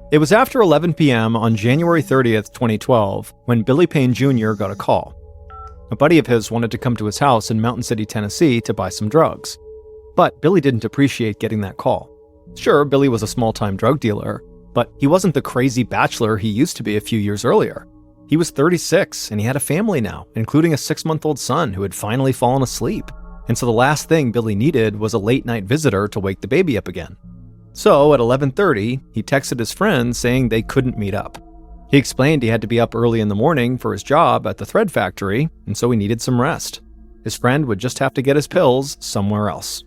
It was after 11 p.m. on January 30th, 2012, when Billy Payne Jr. got a call. A buddy of his wanted to come to his house in Mountain City, Tennessee to buy some drugs. But Billy didn't appreciate getting that call. Sure, Billy was a small-time drug dealer, but he wasn't the crazy bachelor he used to be a few years earlier. He was 36, and he had a family now, including a 6-month-old son who had finally fallen asleep. And so the last thing Billy needed was a late-night visitor to wake the baby up again. So at 11:30, he texted his friends saying they couldn't meet up. He explained he had to be up early in the morning for his job at the thread factory, and so he needed some rest. His friend would just have to get his pills somewhere else.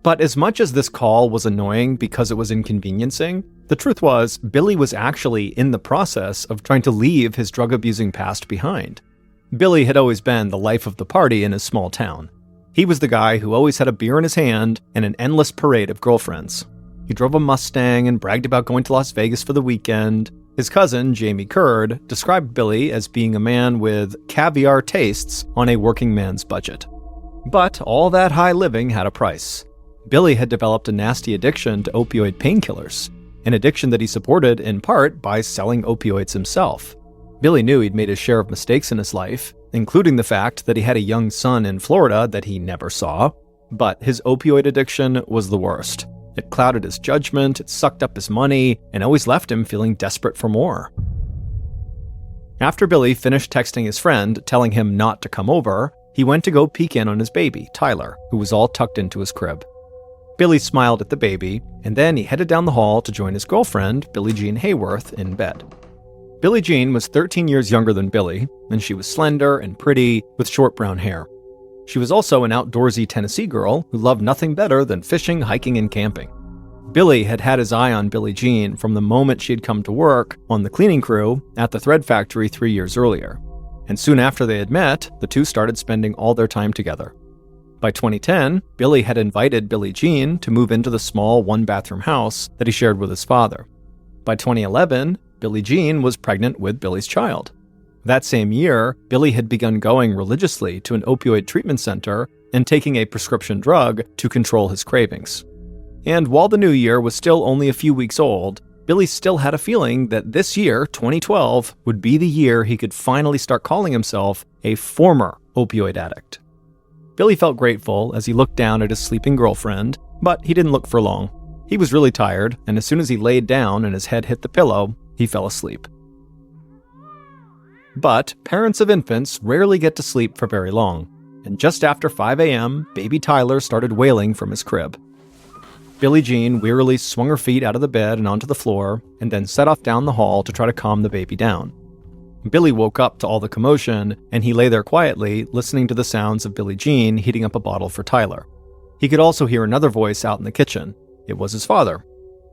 But as much as this call was annoying because it was inconveniencing, the truth was Billy was actually in the process of trying to leave his drug-abusing past behind. Billy had always been the life of the party in his small town. He was the guy who always had a beer in his hand and an endless parade of girlfriends. He drove a Mustang and bragged about going to Las Vegas for the weekend. His cousin, Jamie Curd, described Billy as being a man with caviar tastes on a working man's budget. But all that high living had a price. Billy had developed a nasty addiction to opioid painkillers, an addiction that he supported in part by selling opioids himself. Billy knew he'd made his share of mistakes in his life, including the fact that he had a young son in Florida that he never saw, but his opioid addiction was the worst. It clouded his judgment, it sucked up his money, and always left him feeling desperate for more. After Billy finished texting his friend, telling him not to come over, he went to go peek in on his baby, Tyler, who was all tucked into his crib. Billy smiled at the baby, and then he headed down the hall to join his girlfriend, Billie Jean Hayworth, in bed. Billie Jean was 13 years younger than Billy, and she was slender and pretty, with short brown hair. She was also an outdoorsy Tennessee girl who loved nothing better than fishing, hiking, and camping. Billy had had his eye on Billie Jean from the moment she had come to work on the cleaning crew at the thread factory 3 years earlier. And soon after they had met, the two started spending all their time together. By 2010, Billy had invited Billie Jean to move into the small one-bathroom house that he shared with his father. By 2011, Billie Jean was pregnant with Billy's child. That same year, Billy had begun going religiously to an opioid treatment center and taking a prescription drug to control his cravings. And while the new year was still only a few weeks old, Billy still had a feeling that this year, 2012, would be the year he could finally start calling himself a former opioid addict. Billy felt grateful as he looked down at his sleeping girlfriend, but he didn't look for long. He was really tired, and as soon as he laid down and his head hit the pillow, he fell asleep. But parents of infants rarely get to sleep for very long, and just after 5 a.m., baby Tyler started wailing from his crib. Billie Jean wearily swung her feet out of the bed and onto the floor, and then set off down the hall to try to calm the baby down. Billy woke up to all the commotion, and he lay there quietly, listening to the sounds of Billie Jean heating up a bottle for Tyler. He could also hear another voice out in the kitchen. It was his father.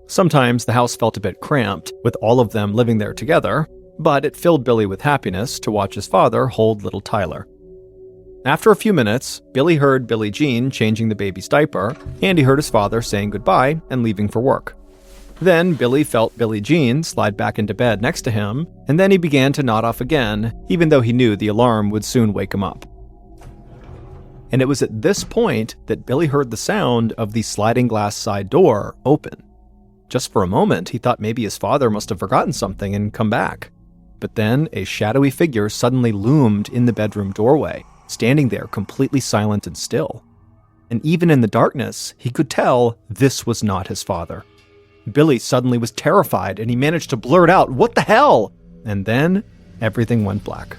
Sometimes the house felt a bit cramped, with all of them living there together, but it filled Billy with happiness to watch his father hold little Tyler. After a few minutes, Billy heard Billie Jean changing the baby's diaper, and he heard his father saying goodbye and leaving for work. Then Billy felt Billie Jean slide back into bed next to him, and then he began to nod off again, even though he knew the alarm would soon wake him up. And it was at this point that Billy heard the sound of the sliding glass side door open. Just for a moment, he thought maybe his father must have forgotten something and come back. But then a shadowy figure suddenly loomed in the bedroom doorway, standing there completely silent and still. And even in the darkness, he could tell this was not his father. Billy suddenly was terrified, and he managed to blurt out, "What the hell?" And then everything went black.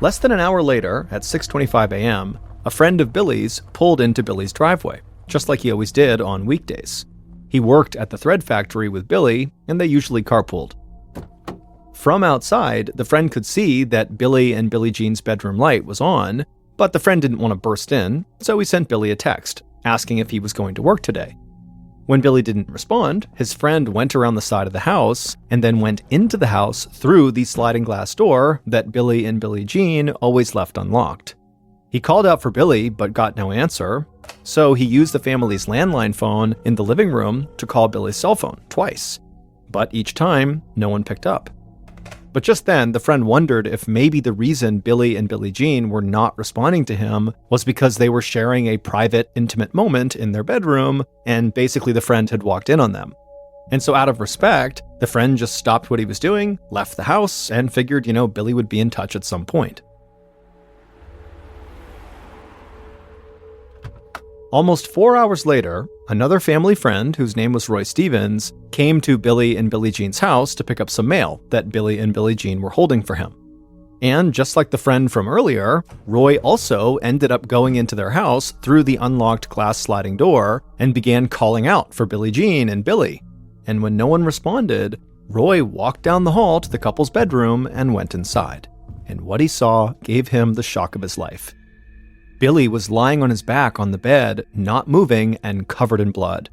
Less than an hour later, at 6:25 a.m., a friend of Billy's pulled into Billy's driveway, just like he always did on weekdays. He worked at the thread factory with Billy, and they usually carpooled. From outside, the friend could see that Billy and Billie Jean's bedroom light was on, but the friend didn't want to burst in, so he sent Billy a text, asking if he was going to work today. When Billy didn't respond, his friend went around the side of the house, and then went into the house through the sliding glass door that Billy and Billie Jean always left unlocked. He called out for Billy, but got no answer, so he used the family's landline phone in the living room to call Billy's cell phone twice. But each time, no one picked up. But just then, the friend wondered if maybe the reason Billy and Billie Jean were not responding to him was because they were sharing a private, intimate moment in their bedroom, and basically the friend had walked in on them. And so out of respect, the friend just stopped what he was doing, left the house, and figured, Billy would be in touch at some point. Almost 4 hours later, another family friend, whose name was Roy Stevens, came to Billy and Billie Jean's house to pick up some mail that Billy and Billie Jean were holding for him. And just like the friend from earlier, Roy also ended up going into their house through the unlocked glass sliding door and began calling out for Billie Jean and Billy. And when no one responded, Roy walked down the hall to the couple's bedroom and went inside. And what he saw gave him the shock of his life. Billy was lying on his back on the bed, not moving and covered in blood.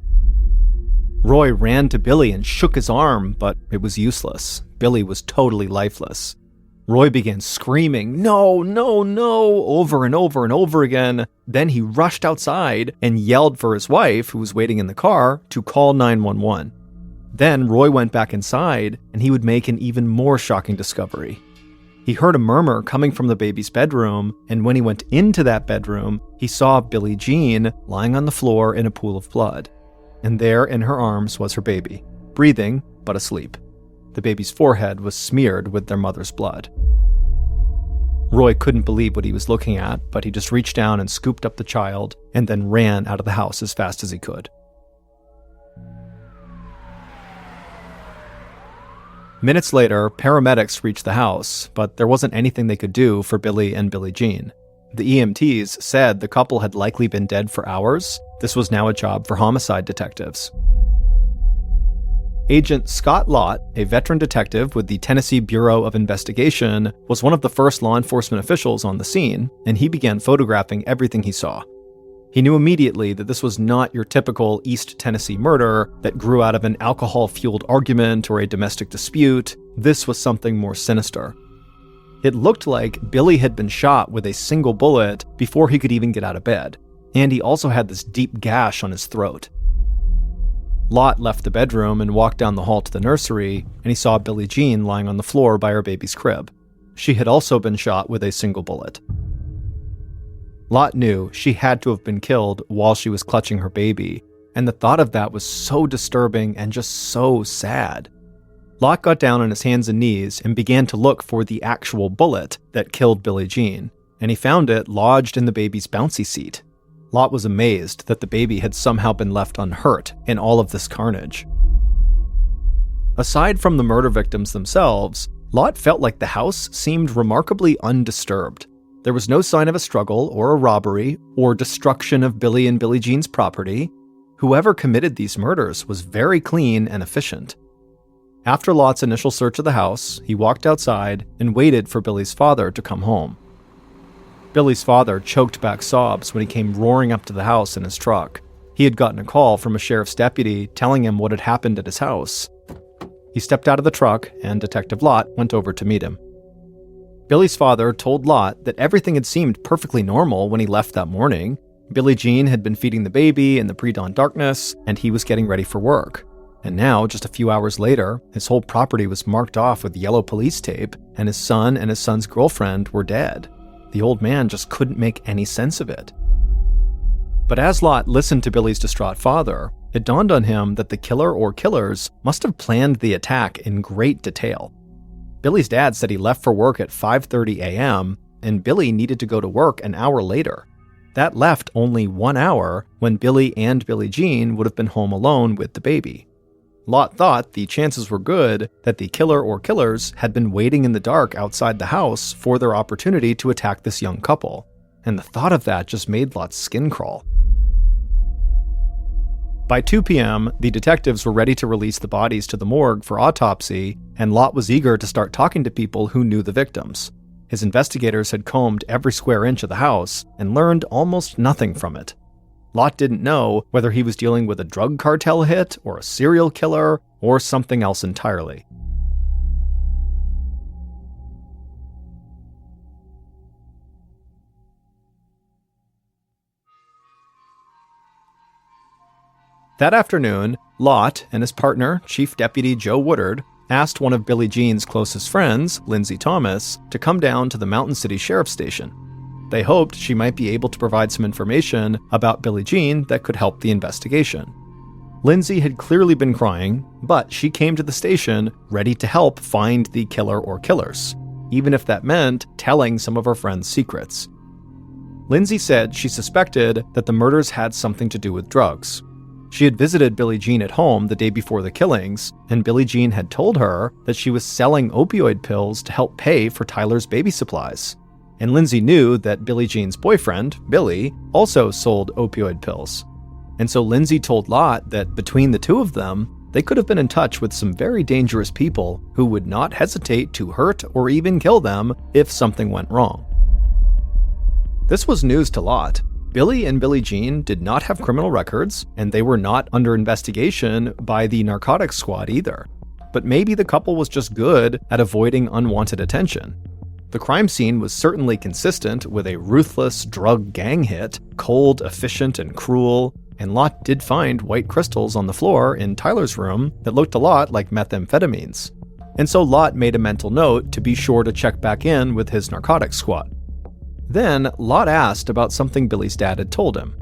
Roy ran to Billy and shook his arm, but it was useless. Billy was totally lifeless. Roy began screaming, "No, no, no," over and over and over again. Then he rushed outside and yelled for his wife, who was waiting in the car, to call 911. Then Roy went back inside, and he would make an even more shocking discovery. He heard a murmur coming from the baby's bedroom, and when he went into that bedroom, he saw Billie Jean lying on the floor in a pool of blood. And there in her arms was her baby, breathing but asleep. The baby's forehead was smeared with their mother's blood. Roy couldn't believe what he was looking at, but he just reached down and scooped up the child, and then ran out of the house as fast as he could. Minutes later, paramedics reached the house, but there wasn't anything they could do for Billy and Billie Jean. The EMTs said the couple had likely been dead for hours. This was now a job for homicide detectives. Agent Scott Lott, a veteran detective with the Tennessee Bureau of Investigation, was one of the first law enforcement officials on the scene, and he began photographing everything he saw. He knew immediately that this was not your typical East Tennessee murder that grew out of an alcohol-fueled argument or a domestic dispute. This was something more sinister. It looked like Billy had been shot with a single bullet before he could even get out of bed, and he also had this deep gash on his throat. Lott left the bedroom and walked down the hall to the nursery, and he saw Billie Jean lying on the floor by her baby's crib. She had also been shot with a single bullet. Lott knew she had to have been killed while she was clutching her baby, and the thought of that was so disturbing and just so sad. Lott got down on his hands and knees and began to look for the actual bullet that killed Billie Jean, and he found it lodged in the baby's bouncy seat. Lott was amazed that the baby had somehow been left unhurt in all of this carnage. Aside from the murder victims themselves, Lott felt like the house seemed remarkably undisturbed. There was no sign of a struggle or a robbery or destruction of Billy and Billie Jean's property. Whoever committed these murders was very clean and efficient. After Lott's initial search of the house, he walked outside and waited for Billy's father to come home. Billy's father choked back sobs when he came roaring up to the house in his truck. He had gotten a call from a sheriff's deputy telling him what had happened at his house. He stepped out of the truck, and Detective Lott went over to meet him. Billy's father told Lott that everything had seemed perfectly normal when he left that morning. Billie Jean had been feeding the baby in the pre-dawn darkness, and he was getting ready for work. And now, just a few hours later, his whole property was marked off with yellow police tape, and his son and his son's girlfriend were dead. The old man just couldn't make any sense of it. But as Lott listened to Billy's distraught father, it dawned on him that the killer or killers must have planned the attack in great detail. Billy's dad said he left for work at 5:30 a.m., and Billy needed to go to work an hour later. That left only 1 hour when Billy and Billie Jean would have been home alone with the baby. Lott thought the chances were good that the killer or killers had been waiting in the dark outside the house for their opportunity to attack this young couple, and the thought of that just made Lott's skin crawl. By 2 p.m., the detectives were ready to release the bodies to the morgue for autopsy, and Lott was eager to start talking to people who knew the victims. His investigators had combed every square inch of the house and learned almost nothing from it. Lott didn't know whether he was dealing with a drug cartel hit or a serial killer or something else entirely. That afternoon, Lott and his partner, Chief Deputy Joe Woodard, asked one of Billie Jean's closest friends, Lindsay Thomas, to come down to the Mountain City Sheriff's Station. They hoped she might be able to provide some information about Billie Jean that could help the investigation. Lindsay had clearly been crying, but she came to the station ready to help find the killer or killers, even if that meant telling some of her friends' secrets. Lindsay said she suspected that the murders had something to do with drugs. She had visited Billie Jean at home the day before the killings, and Billie Jean had told her that she was selling opioid pills to help pay for Tyler's baby supplies. And Lindsay knew that Billie Jean's boyfriend, Billy, also sold opioid pills. And so Lindsay told Lott that between the two of them, they could have been in touch with some very dangerous people who would not hesitate to hurt or even kill them if something went wrong. This was news to Lott. Billy and Billie Jean did not have criminal records, and they were not under investigation by the narcotics squad either. But maybe the couple was just good at avoiding unwanted attention. The crime scene was certainly consistent with a ruthless drug gang hit, cold, efficient, and cruel, and Lott did find white crystals on the floor in Tyler's room that looked a lot like methamphetamines. And so Lott made a mental note to be sure to check back in with his narcotics squad. Then, Lott asked about something Billy's dad had told him.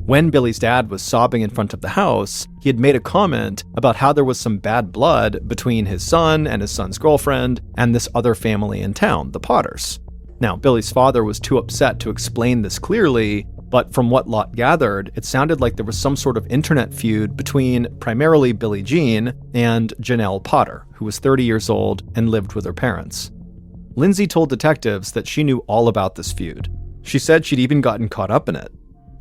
When Billy's dad was sobbing in front of the house, he had made a comment about how there was some bad blood between his son and his son's girlfriend and this other family in town, the Potters. Now, Billy's father was too upset to explain this clearly, but from what Lott gathered, it sounded like there was some sort of internet feud between primarily Billie Jean and Janelle Potter, who was 30 years old and lived with her parents. Lindsay told detectives that she knew all about this feud. She said she'd even gotten caught up in it.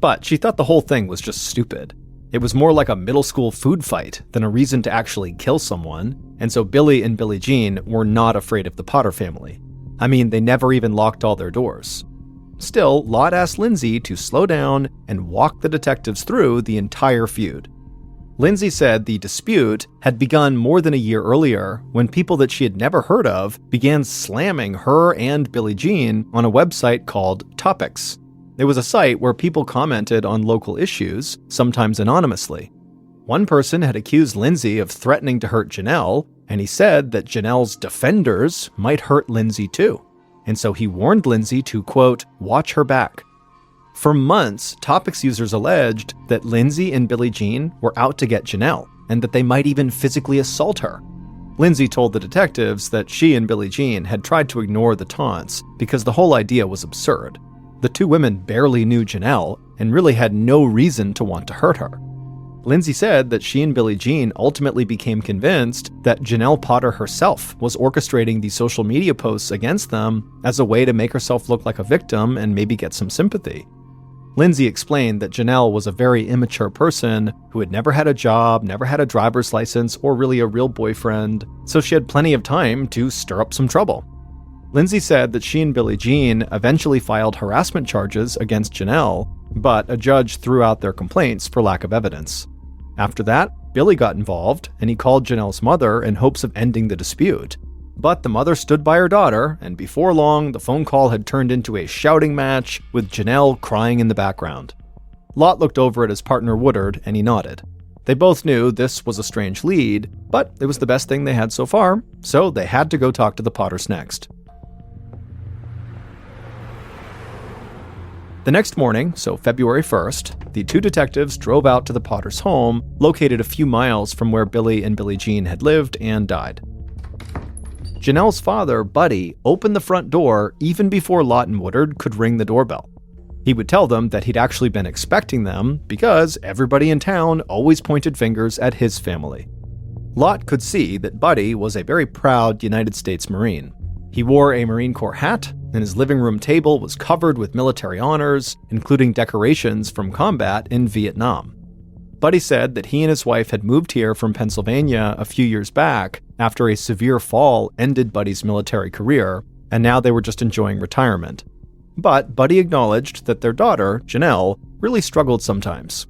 But she thought the whole thing was just stupid. It was more like a middle school food fight than a reason to actually kill someone, and so Billy and Billie Jean were not afraid of the Potter family. I mean, they never even locked all their doors. Still, Lott asked Lindsay to slow down and walk the detectives through the entire feud. Lindsay said the dispute had begun more than a year earlier when people that she had never heard of began slamming her and Billie Jean on a website called Topics. It was a site where people commented on local issues, sometimes anonymously. One person had accused Lindsay of threatening to hurt Janelle, and he said that Janelle's defenders might hurt Lindsay too. And so he warned Lindsay to, quote, watch her back. For months, Topics users alleged that Lindsay and Billie Jean were out to get Janelle, and that they might even physically assault her. Lindsay told the detectives that she and Billie Jean had tried to ignore the taunts because the whole idea was absurd. The two women barely knew Janelle and really had no reason to want to hurt her. Lindsay said that she and Billie Jean ultimately became convinced that Janelle Potter herself was orchestrating the social media posts against them as a way to make herself look like a victim and maybe get some sympathy. Lindsay explained that Janelle was a very immature person who had never had a job, never had a driver's license, or really a real boyfriend, so she had plenty of time to stir up some trouble. Lindsay said that she and Billie Jean eventually filed harassment charges against Janelle, but a judge threw out their complaints for lack of evidence. After that, Billy got involved, and he called Janelle's mother in hopes of ending the dispute. But the mother stood by her daughter, and before long, the phone call had turned into a shouting match with Janelle crying in the background. Lott looked over at his partner Woodard, and he nodded. They both knew this was a strange lead, but it was the best thing they had so far, so they had to go talk to the Potters next. The next morning, so February 1st, the two detectives drove out to the Potters' home, located a few miles from where Billy and Billie Jean had lived and died. Janelle's father, Buddy, opened the front door even before Lott and Woodard could ring the doorbell. He would tell them that he'd actually been expecting them because everybody in town always pointed fingers at his family. Lott could see that Buddy was a very proud United States Marine. He wore a Marine Corps hat, and his living room table was covered with military honors, including decorations from combat in Vietnam. Buddy said that he and his wife had moved here from Pennsylvania a few years back after a severe fall ended Buddy's military career, and now they were just enjoying retirement. But Buddy acknowledged that their daughter, Janelle, really struggled sometimes.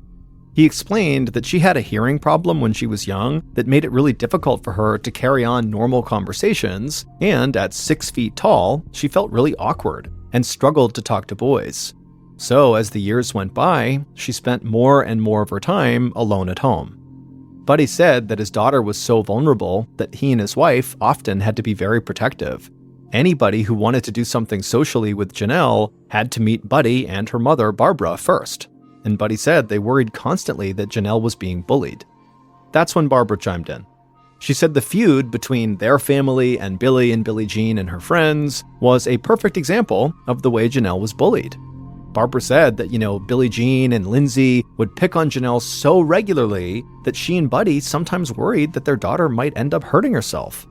He explained that she had a hearing problem when she was young that made it really difficult for her to carry on normal conversations, and at 6 feet tall, she felt really awkward and struggled to talk to boys. So as the years went by, she spent more and more of her time alone at home. Buddy said that his daughter was so vulnerable that he and his wife often had to be very protective. Anybody who wanted to do something socially with Janelle had to meet Buddy and her mother, Barbara, first. And Buddy said they worried constantly that Janelle was being bullied. That's when Barbara chimed in. She said the feud between their family and Billie Jean and her friends was a perfect example of the way Janelle was bullied. Barbara said that, Billie Jean and Lindsay would pick on Janelle so regularly that she and Buddy sometimes worried that their daughter might end up hurting herself.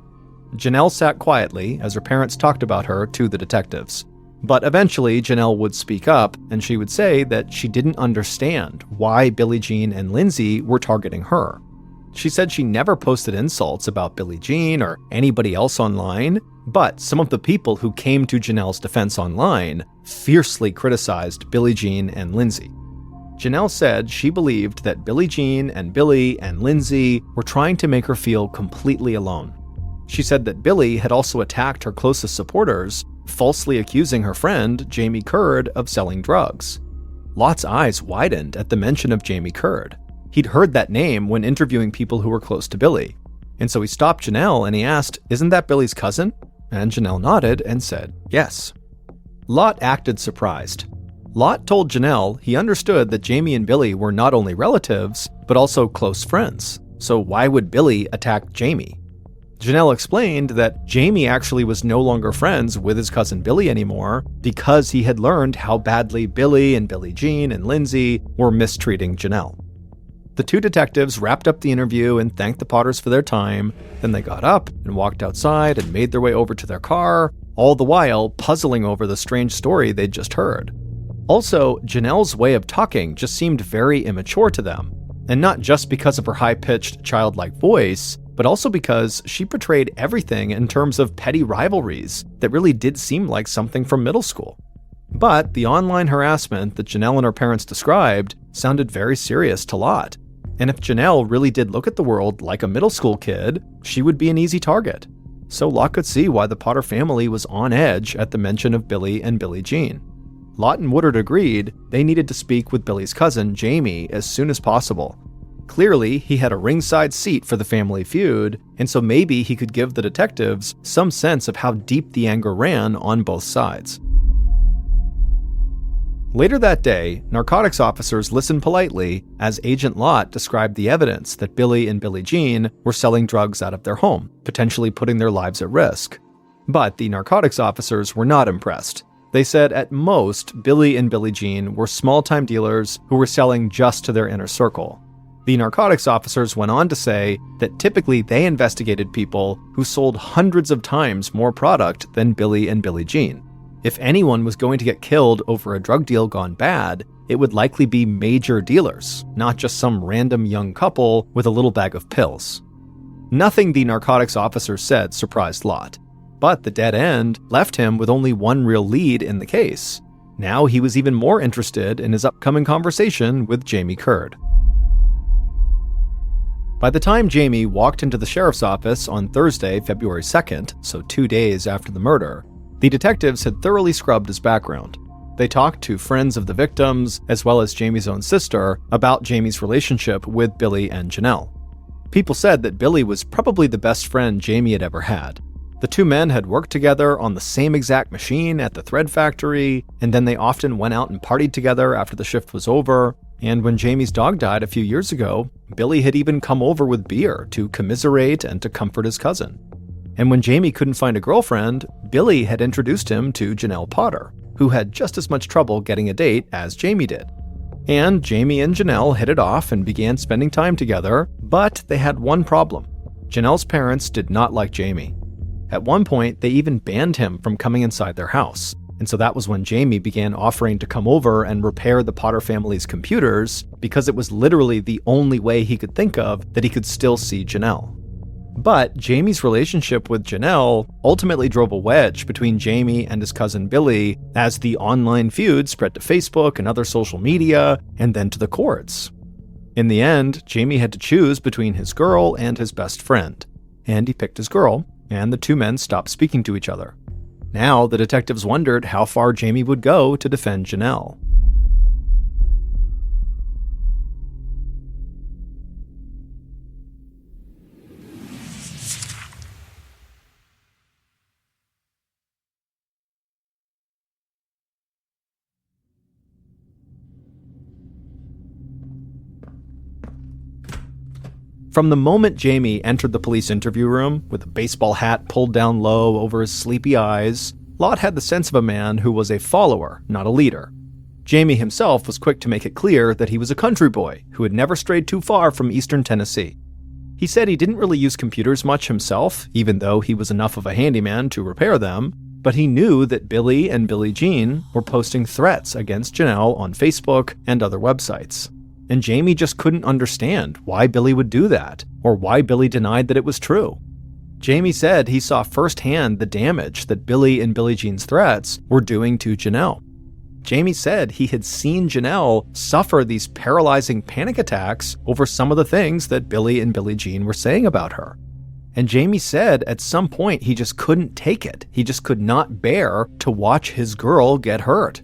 Janelle sat quietly as her parents talked about her to the detectives. But eventually, Janelle would speak up, and she would say that she didn't understand why Billie Jean and Lindsay were targeting her. She said she never posted insults about Billie Jean or anybody else online, but some of the people who came to Janelle's defense online fiercely criticized Billie Jean and Lindsay. Janelle said she believed that Billie Jean and Billy and Lindsay were trying to make her feel completely alone. She said that Billy had also attacked her closest supporters, falsely accusing her friend, Jamie Curd, of selling drugs. Lot's eyes widened at the mention of Jamie Curd. He'd heard that name when interviewing people who were close to Billy. And so he stopped Janelle and he asked, "Isn't that Billy's cousin?" And Janelle nodded and said, "Yes." Lot acted surprised. Lot told Janelle he understood that Jamie and Billy were not only relatives, but also close friends. So why would Billy attack Jamie? Janelle explained that Jamie actually was no longer friends with his cousin Billy anymore because he had learned how badly Billy and Billie Jean and Lindsay were mistreating Janelle. The two detectives wrapped up the interview and thanked the Potters for their time. Then they got up and walked outside and made their way over to their car, all the while puzzling over the strange story they'd just heard. Also, Janelle's way of talking just seemed very immature to them, and not just because of her high-pitched, childlike voice, but also because she portrayed everything in terms of petty rivalries that really did seem like something from middle school. But the online harassment that Janelle and her parents described sounded very serious to Lot. And if Janelle really did look at the world like a middle school kid, she would be an easy target. So Lot could see why the Potter family was on edge at the mention of Billy and Billie Jean. Lot and Woodard agreed they needed to speak with Billy's cousin, Jamie, as soon as possible. Clearly, he had a ringside seat for the family feud, and so maybe he could give the detectives some sense of how deep the anger ran on both sides. Later that day, narcotics officers listened politely as Agent Lot described the evidence that Billy and Billie Jean were selling drugs out of their home, potentially putting their lives at risk. But the narcotics officers were not impressed. They said at most, Billy and Billie Jean were small-time dealers who were selling just to their inner circle. The narcotics officers went on to say that typically they investigated people who sold hundreds of times more product than Billy and Billie Jean. If anyone was going to get killed over a drug deal gone bad, it would likely be major dealers, not just some random young couple with a little bag of pills. Nothing the narcotics officer said surprised Lot, but the dead end left him with only one real lead in the case. Now he was even more interested in his upcoming conversation with Jamie Curd. By the time Jamie walked into the sheriff's office on Thursday, February 2nd, so 2 days after the murder, the detectives had thoroughly scrubbed his background. They talked to friends of the victims, as well as Jamie's own sister, about Jamie's relationship with Billy and Janelle. People said that Billy was probably the best friend Jamie had ever had. The two men had worked together on the same exact machine at the thread factory, and then they often went out and partied together after the shift was over. And when Jamie's dog died a few years ago, Billy had even come over with beer to commiserate and to comfort his cousin. And when Jamie couldn't find a girlfriend, Billy had introduced him to Janelle Potter, who had just as much trouble getting a date as Jamie did. And Jamie and Janelle hit it off and began spending time together, but they had one problem. Janelle's parents did not like Jamie. At one point, they even banned him from coming inside their house. And so that was when Jamie began offering to come over and repair the Potter family's computers, because it was literally the only way he could think of that he could still see Janelle. But Jamie's relationship with Janelle ultimately drove a wedge between Jamie and his cousin Billy as the online feud spread to Facebook and other social media, and then to the courts. In the end, Jamie had to choose between his girl and his best friend, and he picked his girl, and the two men stopped speaking to each other. Now, the detectives wondered how far Jamie would go to defend Janelle. From the moment Jamie entered the police interview room, with a baseball hat pulled down low over his sleepy eyes, Lott had the sense of a man who was a follower, not a leader. Jamie himself was quick to make it clear that he was a country boy who had never strayed too far from eastern Tennessee. He said he didn't really use computers much himself, even though he was enough of a handyman to repair them, but he knew that Billy and Billie Jean were posting threats against Janelle on Facebook and other websites. And Jamie just couldn't understand why Billy would do that, or why Billy denied that it was true. Jamie said he saw firsthand the damage that Billy and Billie Jean's threats were doing to Janelle. Jamie said he had seen Janelle suffer these paralyzing panic attacks over some of the things that Billy and Billie Jean were saying about her. And Jamie said at some point he just couldn't take it. He just could not bear to watch his girl get hurt.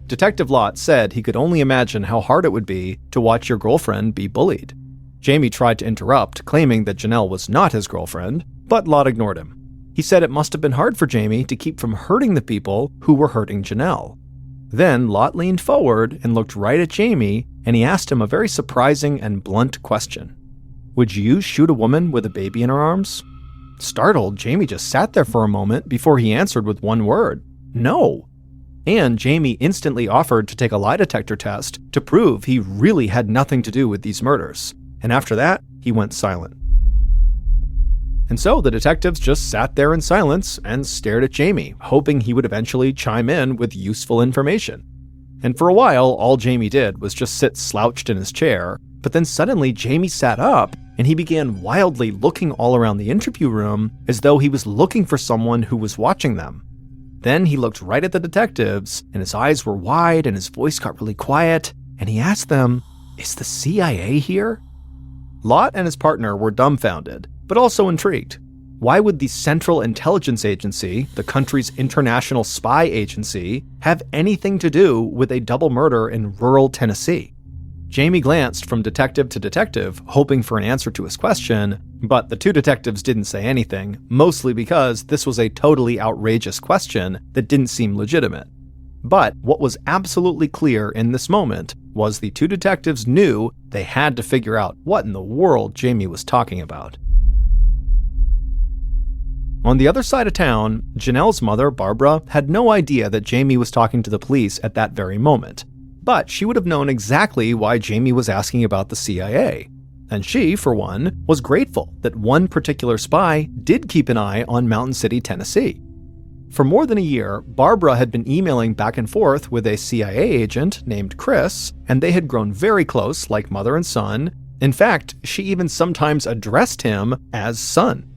Detective Lott said he could only imagine how hard it would be to watch your girlfriend be bullied. Jamie tried to interrupt, claiming that Janelle was not his girlfriend, but Lott ignored him. He said it must have been hard for Jamie to keep from hurting the people who were hurting Janelle. Then Lott leaned forward and looked right at Jamie, and he asked him a very surprising and blunt question. Would you shoot a woman with a baby in her arms? Startled, Jamie just sat there for a moment before he answered with one word: no. And Jamie instantly offered to take a lie detector test to prove he really had nothing to do with these murders. And after that, he went silent. And so the detectives just sat there in silence and stared at Jamie, hoping he would eventually chime in with useful information. And for a while, all Jamie did was just sit slouched in his chair, but then suddenly Jamie sat up and he began wildly looking all around the interview room as though he was looking for someone who was watching them. Then he looked right at the detectives, and his eyes were wide and his voice got really quiet, and he asked them, "Is the CIA here?" Lott and his partner were dumbfounded, but also intrigued. Why would the Central Intelligence Agency, the country's international spy agency, have anything to do with a double murder in rural Tennessee? Jamie glanced from detective to detective, hoping for an answer to his question, but the two detectives didn't say anything, mostly because this was a totally outrageous question that didn't seem legitimate. But what was absolutely clear in this moment was the two detectives knew they had to figure out what in the world Jamie was talking about. On the other side of town, Janelle's mother, Barbara, had no idea that Jamie was talking to the police at that very moment. But she would have known exactly why Jamie was asking about the CIA. And she, for one, was grateful that one particular spy did keep an eye on Mountain City, Tennessee. For more than a year, Barbara had been emailing back and forth with a CIA agent named Chris, and they had grown very close, like mother and son. In fact, she even sometimes addressed him as son.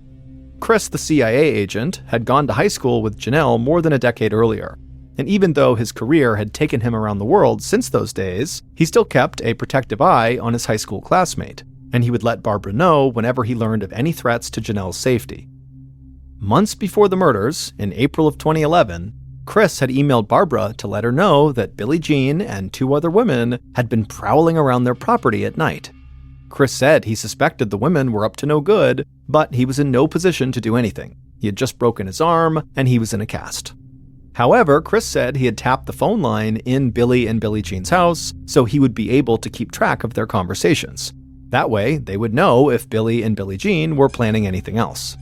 Chris, the CIA agent, had gone to high school with Janelle more than a decade earlier. And even though his career had taken him around the world since those days, he still kept a protective eye on his high school classmate, and he would let Barbara know whenever he learned of any threats to Janelle's safety. Months before the murders, in April of 2011, Chris had emailed Barbara to let her know that Billie Jean and two other women had been prowling around their property at night. Chris said he suspected the women were up to no good, but he was in no position to do anything. He had just broken his arm, and he was in a cast. However, Chris said he had tapped the phone line in Billy and Billie Jean's house, so he would be able to keep track of their conversations. That way, they would know if Billy and Billie Jean were planning anything else.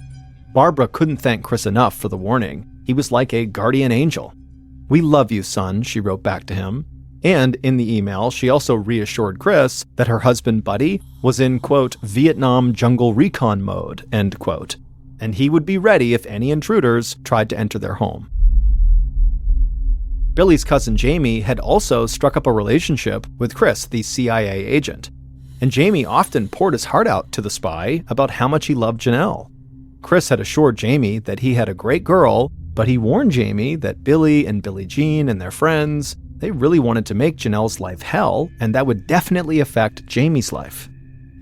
Barbara couldn't thank Chris enough for the warning. He was like a guardian angel. "We love you, son," she wrote back to him. And in the email, she also reassured Chris that her husband, Buddy, was in, quote, Vietnam jungle recon mode, end quote, and he would be ready if any intruders tried to enter their home. Billy's cousin Jamie had also struck up a relationship with Chris, the CIA agent. And Jamie often poured his heart out to the spy about how much he loved Janelle. Chris had assured Jamie that he had a great girl, but he warned Jamie that Billy and Billie Jean and their friends, they really wanted to make Janelle's life hell, and that would definitely affect Jamie's life.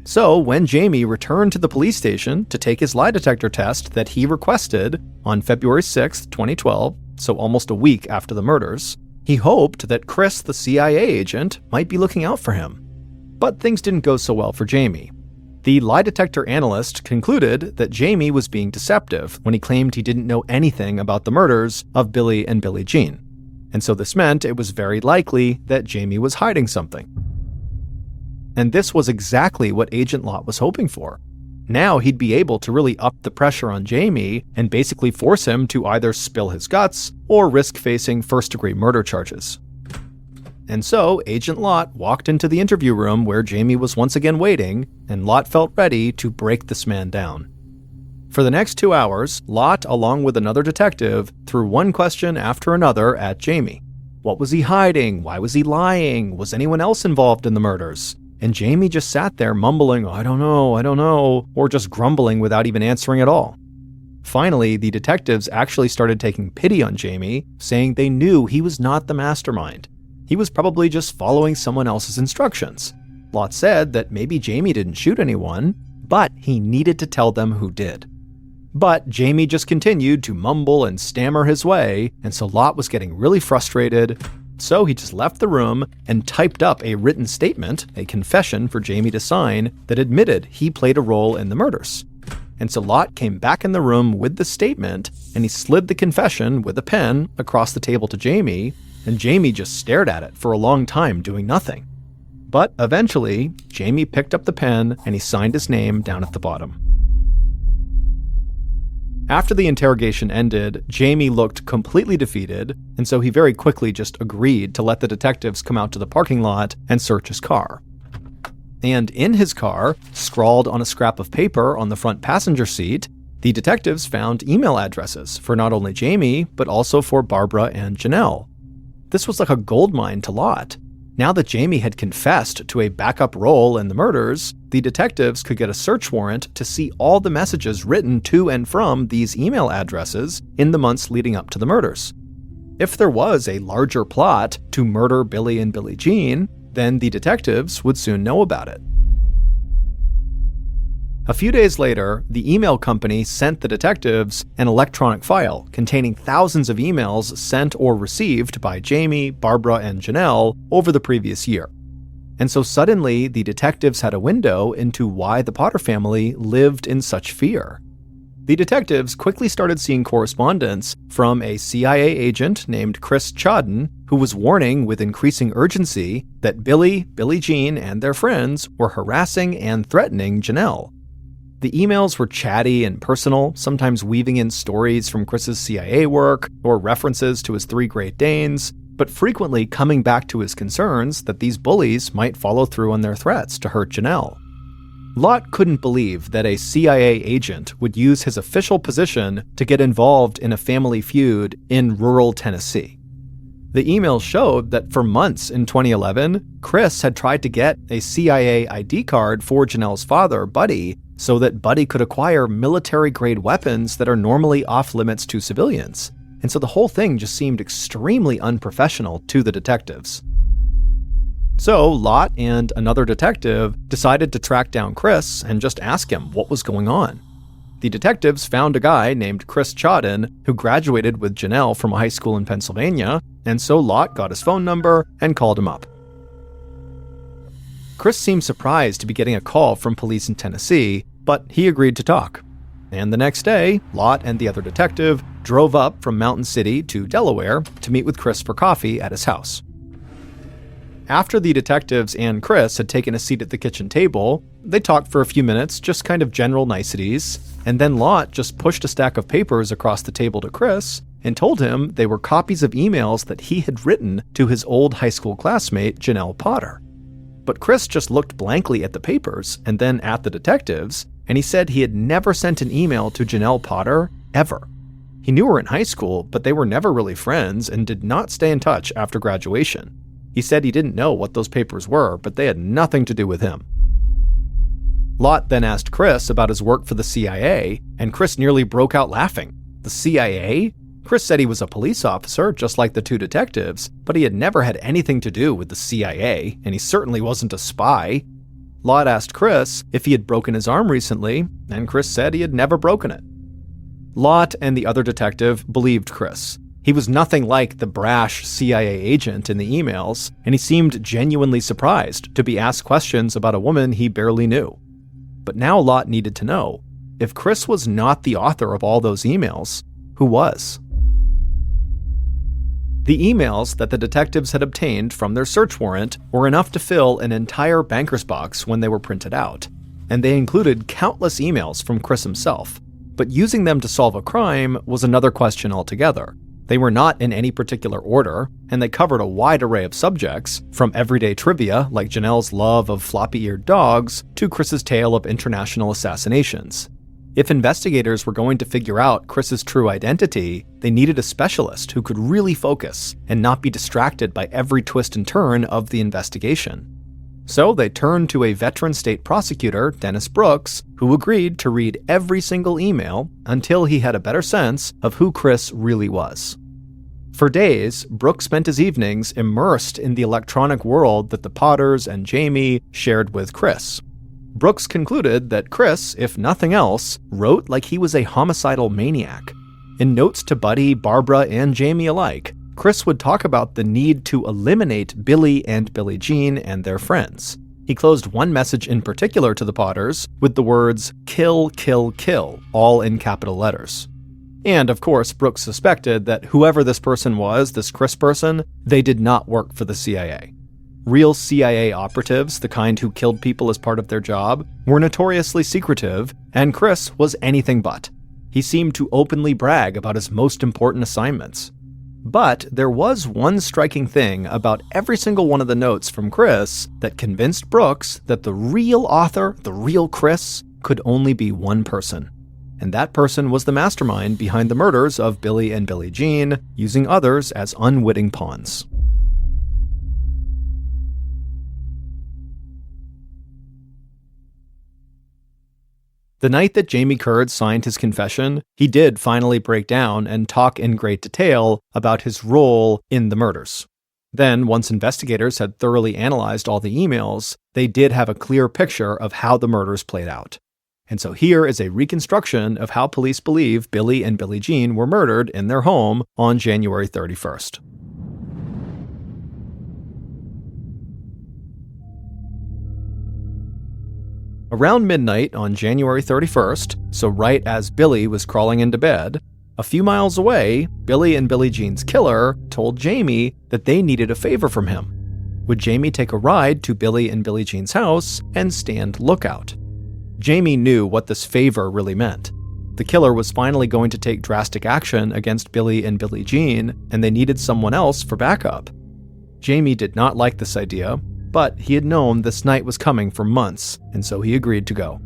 So when Jamie returned to the police station to take his lie detector test that he requested on February 6, 2012, so almost a week after the murders, he hoped that Chris, the CIA agent, might be looking out for him. But things didn't go so well for Jamie. The lie detector analyst concluded that Jamie was being deceptive when he claimed he didn't know anything about the murders of Billy and Billie Jean. And so this meant it was very likely that Jamie was hiding something. And this was exactly what Agent Lott was hoping for. Now he'd be able to really up the pressure on Jamie and basically force him to either spill his guts or risk facing first-degree murder charges. And so, Agent Lott walked into the interview room where Jamie was once again waiting, and Lott felt ready to break this man down. For the next 2 hours, Lott, along with another detective, threw one question after another at Jamie. What was he hiding? Why was he lying? Was anyone else involved in the murders? And Jamie just sat there mumbling, I don't know, or just grumbling without even answering at all. Finally, the detectives actually started taking pity on Jamie, saying they knew he was not the mastermind. He was probably just following someone else's instructions. Lott said that maybe Jamie didn't shoot anyone, but he needed to tell them who did. But Jamie just continued to mumble and stammer his way, and so Lott was getting really frustrated. So he just left the room and typed up a written statement, a confession for Jamie to sign, that admitted he played a role in the murders. And so Lott came back in the room with the statement, and he slid the confession with a pen across the table to Jamie, and Jamie just stared at it for a long time doing nothing. But eventually, Jamie picked up the pen and he signed his name down at the bottom. After the interrogation ended, Jamie looked completely defeated, and so he very quickly just agreed to let the detectives come out to the parking lot and search his car. And in his car, scrawled on a scrap of paper on the front passenger seat, the detectives found email addresses for not only Jamie, but also for Barbara and Janelle. This was like a goldmine to Lott. Now that Jamie had confessed to a backup role in the murders, the detectives could get a search warrant to see all the messages written to and from these email addresses in the months leading up to the murders. If there was a larger plot to murder Billy and Billie Jean, then the detectives would soon know about it. A few days later, the email company sent the detectives an electronic file containing thousands of emails sent or received by Jamie, Barbara, and Janelle over the previous year. And so suddenly, the detectives had a window into why the Potter family lived in such fear. The detectives quickly started seeing correspondence from a CIA agent named Chris Chodden, who was warning with increasing urgency that Billy, Billie Jean, and their friends were harassing and threatening Janelle. The emails were chatty and personal, sometimes weaving in stories from Chris's CIA work or references to his 3 Great Danes, but frequently coming back to his concerns that these bullies might follow through on their threats to hurt Janelle. Lott couldn't believe that a CIA agent would use his official position to get involved in a family feud in rural Tennessee. The emails showed that for months in 2011, Chris had tried to get a CIA ID card for Janelle's father, Buddy, so that Buddy could acquire military-grade weapons that are normally off-limits to civilians. And so the whole thing just seemed extremely unprofessional to the detectives. So Lott and another detective decided to track down Chris and just ask him what was going on. The detectives found a guy named Chris Chodden who graduated with Janelle from a high school in Pennsylvania, and so Lott got his phone number and called him up. Chris seemed surprised to be getting a call from police in Tennessee, but he agreed to talk. And the next day, Lott and the other detective drove up from Mountain City to Delaware to meet with Chris for coffee at his house. After the detectives and Chris had taken a seat at the kitchen table, they talked for a few minutes, just kind of general niceties, and then Lott just pushed a stack of papers across the table to Chris and told him they were copies of emails that he had written to his old high school classmate, Janelle Potter. But Chris just looked blankly at the papers and then at the detectives, and he said he had never sent an email to Janelle Potter, ever. He knew her in high school, but they were never really friends and did not stay in touch after graduation. He said he didn't know what those papers were, but they had nothing to do with him. Lott then asked Chris about his work for the CIA, and Chris nearly broke out laughing. The CIA? Chris said he was a police officer, just like the 2 detectives, but he had never had anything to do with the CIA, and he certainly wasn't a spy. Lott asked Chris if he had broken his arm recently, and Chris said he had never broken it. Lott and the other detective believed Chris. He was nothing like the brash CIA agent in the emails, and he seemed genuinely surprised to be asked questions about a woman he barely knew. But now Lott needed to know, if Chris was not the author of all those emails, who was? The emails that the detectives had obtained from their search warrant were enough to fill an entire banker's box when they were printed out, and they included countless emails from Chris himself. But using them to solve a crime was another question altogether. They were not in any particular order, and they covered a wide array of subjects, from everyday trivia like Janelle's love of floppy-eared dogs to Chris's tale of international assassinations. If investigators were going to figure out Chris's true identity, they needed a specialist who could really focus and not be distracted by every twist and turn of the investigation. So they turned to a veteran state prosecutor, Dennis Brooks, who agreed to read every single email until he had a better sense of who Chris really was. For days, Brooks spent his evenings immersed in the electronic world that the Potters and Jamie shared with Chris. Brooks concluded that Chris, if nothing else, wrote like he was a homicidal maniac. In notes to Buddy, Barbara, and Jamie alike, Chris would talk about the need to eliminate Billy and Billie Jean and their friends. He closed one message in particular to the Potters with the words, "Kill, kill, kill," all in capital letters. And of course, Brooks suspected that whoever this person was, this Chris person, they did not work for the CIA. Real CIA operatives, the kind who killed people as part of their job, were notoriously secretive, and Chris was anything but. He seemed to openly brag about his most important assignments. But there was one striking thing about every single one of the notes from Chris that convinced Brooks that the real author, the real Chris, could only be one person. And that person was the mastermind behind the murders of Billy and Billie Jean, using others as unwitting pawns. The night that Jamie Curd signed his confession, he did finally break down and talk in great detail about his role in the murders. Then, once investigators had thoroughly analyzed all the emails, they did have a clear picture of how the murders played out. And so here is a reconstruction of how police believe Billy and Billie Jean were murdered in their home on January 31st. Around midnight on January 31st, so right as Billy was crawling into bed, a few miles away, Billy and Billie Jean's killer told Jamie that they needed a favor from him. Would Jamie take a ride to Billy and Billie Jean's house and stand lookout? Jamie knew what this favor really meant. The killer was finally going to take drastic action against Billy and Billie Jean, and they needed someone else for backup. Jamie did not like this idea, but he had known this night was coming for months, and so he agreed to go.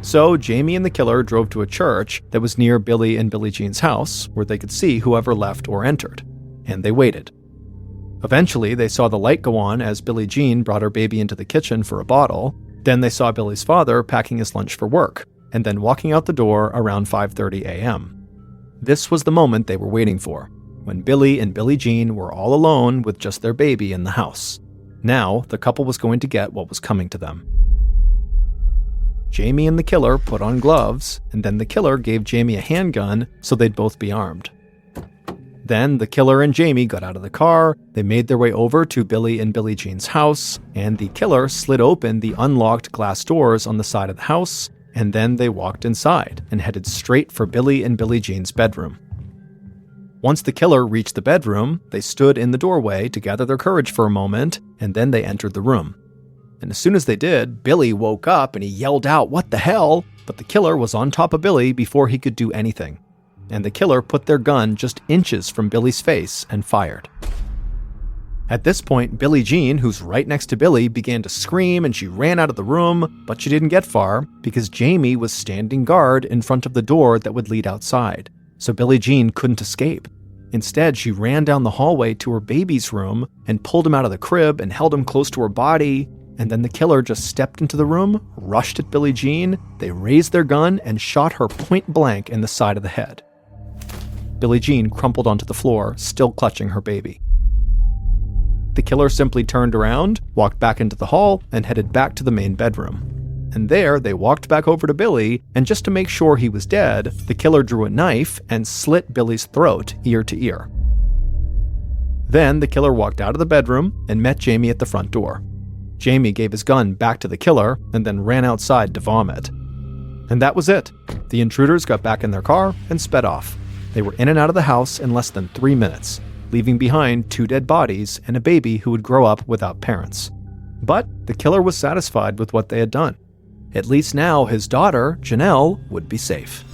So Jamie and the killer drove to a church that was near Billy and Billie Jean's house, where they could see whoever left or entered, and they waited. Eventually, they saw the light go on as Billie Jean brought her baby into the kitchen for a bottle. Then they saw Billy's father packing his lunch for work, and then walking out the door around 5:30 a.m. This was the moment they were waiting for, when Billy and Billie Jean were all alone with just their baby in the house. Now, the couple was going to get what was coming to them. Jamie and the killer put on gloves, and then the killer gave Jamie a handgun so they'd both be armed. Then the killer and Jamie got out of the car, they made their way over to Billy and Billie Jean's house, and the killer slid open the unlocked glass doors on the side of the house, and then they walked inside and headed straight for Billy and Billie Jean's bedroom. Once the killer reached the bedroom, they stood in the doorway to gather their courage for a moment, and then they entered the room. And as soon as they did, Billy woke up and he yelled out, "What the hell?" But the killer was on top of Billy before he could do anything. And the killer put their gun just inches from Billy's face and fired. At this point, Billie Jean, who's right next to Billy, began to scream and she ran out of the room, but she didn't get far because Jamie was standing guard in front of the door that would lead outside. So Billie Jean couldn't escape. Instead, she ran down the hallway to her baby's room and pulled him out of the crib and held him close to her body. And then the killer just stepped into the room, rushed at Billie Jean, they raised their gun and shot her point blank in the side of the head. Billie Jean crumpled onto the floor, still clutching her baby. The killer simply turned around, walked back into the hall, and headed back to the main bedroom. And there, they walked back over to Billy, and just to make sure he was dead, the killer drew a knife and slit Billy's throat ear to ear. Then the killer walked out of the bedroom and met Jamie at the front door. Jamie gave his gun back to the killer and then ran outside to vomit. And that was it. The intruders got back in their car and sped off. They were in and out of the house in less than 3 minutes, leaving behind 2 dead bodies and a baby who would grow up without parents. But the killer was satisfied with what they had done. At least now his daughter, Janelle, would be safe.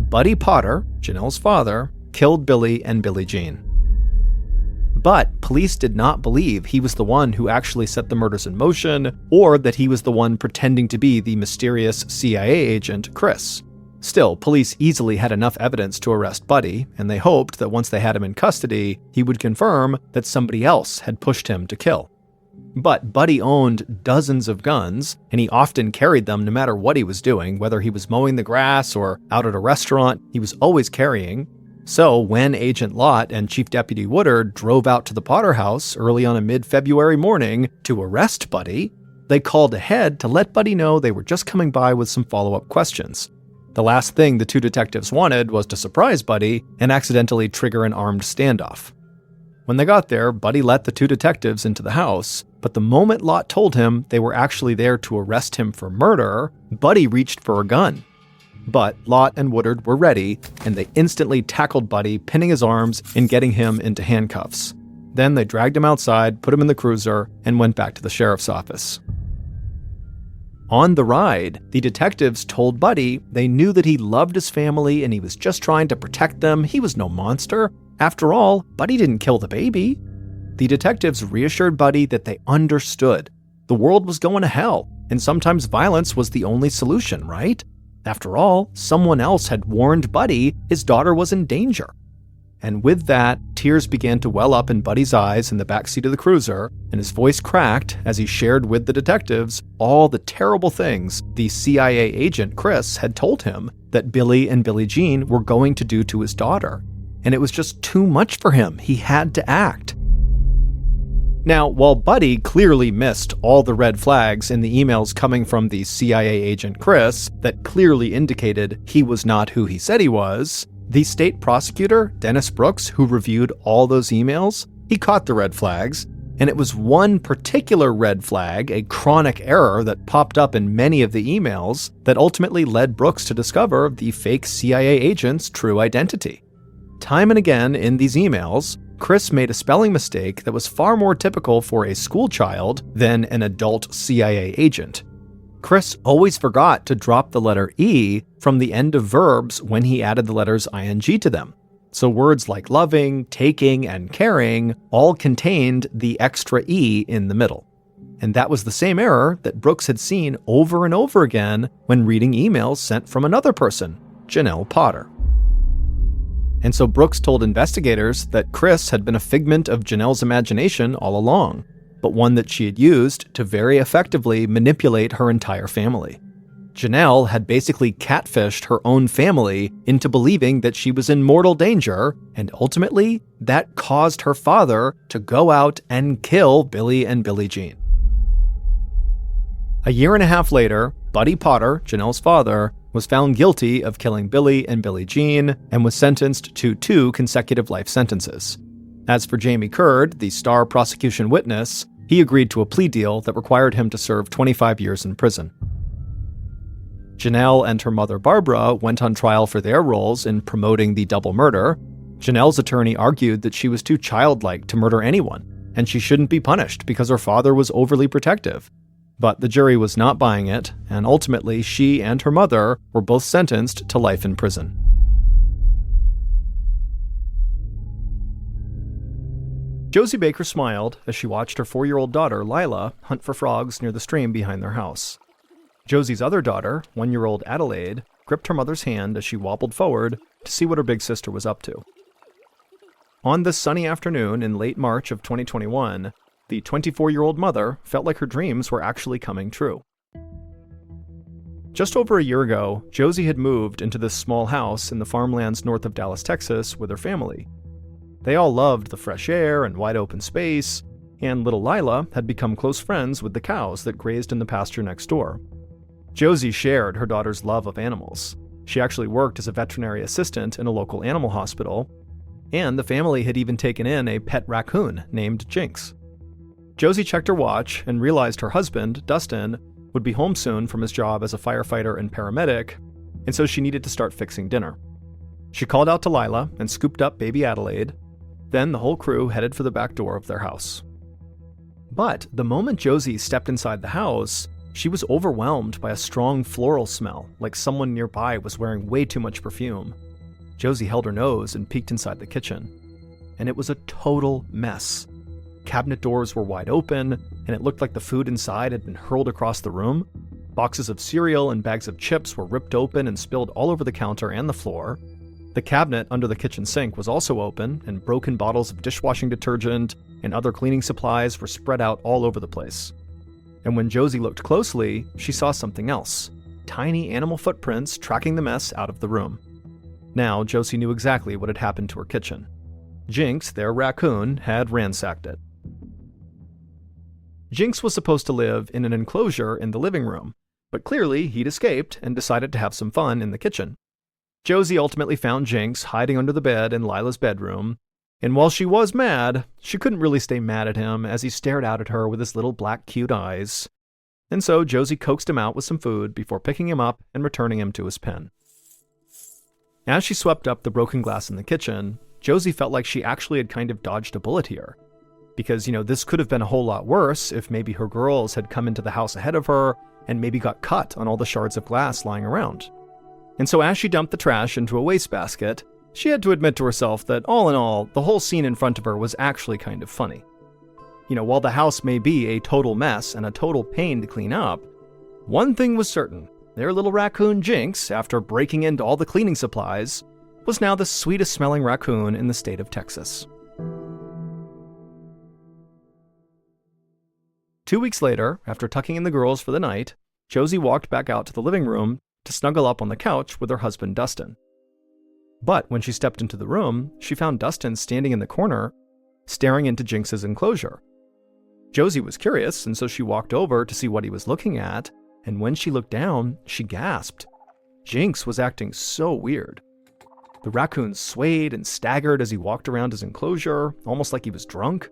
Buddy Potter, Janelle's father, killed Billy and Billie Jean. But police did not believe he was the one who actually set the murders in motion, or that he was the one pretending to be the mysterious CIA agent, Chris. Still, police easily had enough evidence to arrest Buddy, and they hoped that once they had him in custody, he would confirm that somebody else had pushed him to kill. But Buddy owned dozens of guns, and he often carried them no matter what he was doing, whether he was mowing the grass or out at a restaurant, he was always carrying. So when Agent Lott and Chief Deputy Woodard drove out to the Potter house early on a mid-February morning to arrest Buddy, they called ahead to let Buddy know they were just coming by with some follow-up questions. The last thing the 2 detectives wanted was to surprise Buddy and accidentally trigger an armed standoff. When they got there, Buddy let the 2 detectives into the house, but the moment Lott told him they were actually there to arrest him for murder, Buddy reached for a gun. But Lott and Woodard were ready, and they instantly tackled Buddy, pinning his arms and getting him into handcuffs. Then they dragged him outside, put him in the cruiser, and went back to the sheriff's office. On the ride, the detectives told Buddy they knew that he loved his family and he was just trying to protect them. He was no monster. After all, Buddy didn't kill the baby. The detectives reassured Buddy that they understood. The world was going to hell, and sometimes violence was the only solution, right? After all, someone else had warned Buddy his daughter was in danger. And with that, tears began to well up in Buddy's eyes in the backseat of the cruiser, and his voice cracked as he shared with the detectives all the terrible things the CIA agent Chris had told him that Billy and Billie Jean were going to do to his daughter. And it was just too much for him. He had to act. Now, while Buddy clearly missed all the red flags in the emails coming from the CIA agent Chris that clearly indicated he was not who he said he was, the state prosecutor, Dennis Brooks, who reviewed all those emails, he caught the red flags, and it was one particular red flag, a chronic error that popped up in many of the emails, that ultimately led Brooks to discover the fake CIA agent's true identity. Time and again in these emails, Chris made a spelling mistake that was far more typical for a schoolchild than an adult CIA agent. Chris always forgot to drop the letter E from the end of verbs when he added the letters ing to them. So words like loving, taking, and caring all contained the extra E in the middle. And that was the same error that Brooks had seen over and over again when reading emails sent from another person, Janelle Potter. And so Brooks told investigators that Chris had been a figment of Janelle's imagination all along, but one that she had used to very effectively manipulate her entire family. Janelle had basically catfished her own family into believing that she was in mortal danger, and ultimately, that caused her father to go out and kill Billy and Billie Jean. A year and a half later, Buddy Potter, Janelle's father, was found guilty of killing Billy and Billie Jean and was sentenced to 2 consecutive life sentences. As for Jamie Curd, the star prosecution witness, he agreed to a plea deal that required him to serve 25 years in prison. Janelle and her mother Barbara went on trial for their roles in promoting the double murder. Janelle's attorney argued that she was too childlike to murder anyone, and she shouldn't be punished because her father was overly protective. But the jury was not buying it, and ultimately she and her mother were both sentenced to life in prison. Josie Baker smiled as she watched her 4-year-old daughter, Lila, hunt for frogs near the stream behind their house. Josie's other daughter, 1-year-old Adelaide, gripped her mother's hand as she wobbled forward to see what her big sister was up to. On this sunny afternoon in late March of 2021, the 24-year-old mother felt like her dreams were actually coming true. Just over a year ago, Josie had moved into this small house in the farmlands north of Dallas, Texas, with her family. They all loved the fresh air and wide open space, and little Lila had become close friends with the cows that grazed in the pasture next door. Josie shared her daughter's love of animals. She actually worked as a veterinary assistant in a local animal hospital, and the family had even taken in a pet raccoon named Jinx. Josie checked her watch and realized her husband, Dustin, would be home soon from his job as a firefighter and paramedic, and so she needed to start fixing dinner. She called out to Lila and scooped up baby Adelaide. Then the whole crew headed for the back door of their house. But the moment Josie stepped inside the house, she was overwhelmed by a strong floral smell, like someone nearby was wearing way too much perfume. Josie held her nose and peeked inside the kitchen. And it was a total mess. Cabinet doors were wide open, and it looked like the food inside had been hurled across the room. Boxes of cereal and bags of chips were ripped open and spilled all over the counter and the floor. The cabinet under the kitchen sink was also open, and broken bottles of dishwashing detergent and other cleaning supplies were spread out all over the place. And when Josie looked closely, she saw something else. Tiny animal footprints tracking the mess out of the room. Now, Josie knew exactly what had happened to her kitchen. Jinx, their raccoon, had ransacked it. Jinx was supposed to live in an enclosure in the living room, but clearly he'd escaped and decided to have some fun in the kitchen. Josie ultimately found Jinx hiding under the bed in Lila's bedroom, and while she was mad, she couldn't really stay mad at him as he stared out at her with his little black cute eyes. And so Josie coaxed him out with some food before picking him up and returning him to his pen. As she swept up the broken glass in the kitchen, Josie felt like she actually had kind of dodged a bullet here. Because, this could have been a whole lot worse if maybe her girls had come into the house ahead of her and maybe got cut on all the shards of glass lying around. And so as she dumped the trash into a wastebasket, she had to admit to herself that all in all, the whole scene in front of her was actually kind of funny. While the house may be a total mess and a total pain to clean up, one thing was certain. Their little raccoon Jinx, after breaking into all the cleaning supplies, was now the sweetest smelling raccoon in the state of Texas. 2 weeks later, after tucking in the girls for the night, Josie walked back out to the living room to snuggle up on the couch with her husband Dustin. But when she stepped into the room, she found Dustin standing in the corner, staring into Jinx's enclosure. Josie was curious, and so she walked over to see what he was looking at, and when she looked down, she gasped. Jinx was acting so weird. The raccoon swayed and staggered as he walked around his enclosure, almost like he was drunk.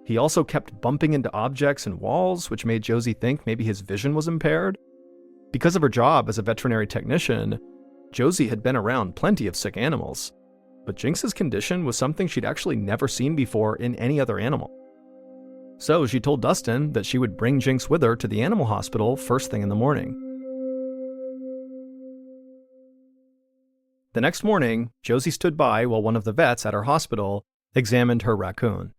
He also kept bumping into objects and walls, which made Josie think maybe his vision was impaired. Because of her job as a veterinary technician, Josie had been around plenty of sick animals, but Jinx's condition was something she'd actually never seen before in any other animal. So she told Dustin that she would bring Jinx with her to the animal hospital first thing in the morning. The next morning, Josie stood by while one of the vets at her hospital examined her raccoon.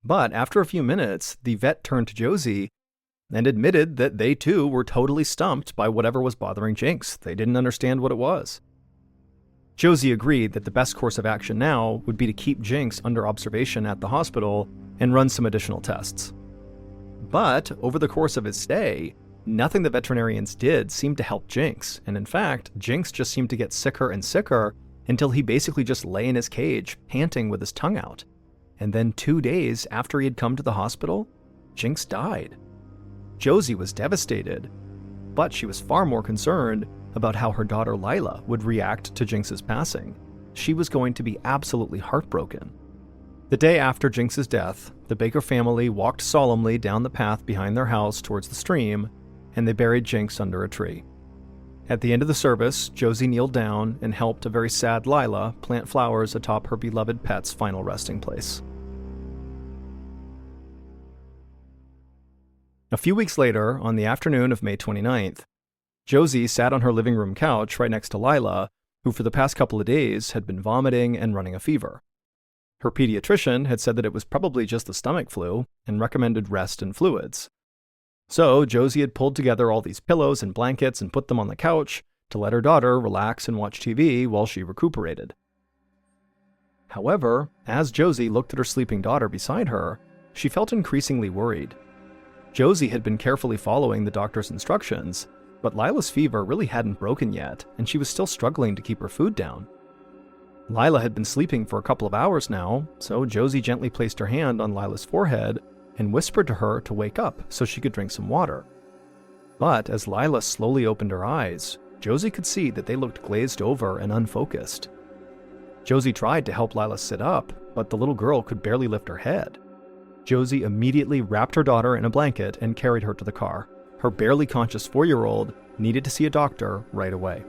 But after a few minutes, the vet turned to Josie and admitted that they too were totally stumped by whatever was bothering Jinx. They didn't understand what it was. Josie agreed that the best course of action now would be to keep Jinx under observation at the hospital and run some additional tests. But over the course of his stay, nothing the veterinarians did seemed to help Jinx, and in fact, Jinx just seemed to get sicker and sicker until he basically just lay in his cage, panting with his tongue out. And then 2 days after he had come to the hospital, Jinx died. Josie was devastated, but she was far more concerned about how her daughter Lila would react to Jinx's passing. She was going to be absolutely heartbroken. The day after Jinx's death, the Baker family walked solemnly down the path behind their house towards the stream, and they buried Jinx under a tree. At the end of the service, Josie kneeled down and helped a very sad Lila plant flowers atop her beloved pet's final resting place. A few weeks later, on the afternoon of May 29th, Josie sat on her living room couch right next to Lila, who for the past couple of days had been vomiting and running a fever. Her pediatrician had said that it was probably just the stomach flu and recommended rest and fluids. So Josie had pulled together all these pillows and blankets and put them on the couch to let her daughter relax and watch TV while she recuperated. However, as Josie looked at her sleeping daughter beside her, she felt increasingly worried. Josie had been carefully following the doctor's instructions, but Lila's fever really hadn't broken yet, and she was still struggling to keep her food down. Lila had been sleeping for a couple of hours now, so Josie gently placed her hand on Lila's forehead and whispered to her to wake up so she could drink some water. But as Lila slowly opened her eyes, Josie could see that they looked glazed over and unfocused. Josie tried to help Lila sit up, but the little girl could barely lift her head. Josie immediately wrapped her daughter in a blanket and carried her to the car. Her barely conscious 4-year-old needed to see a doctor right away.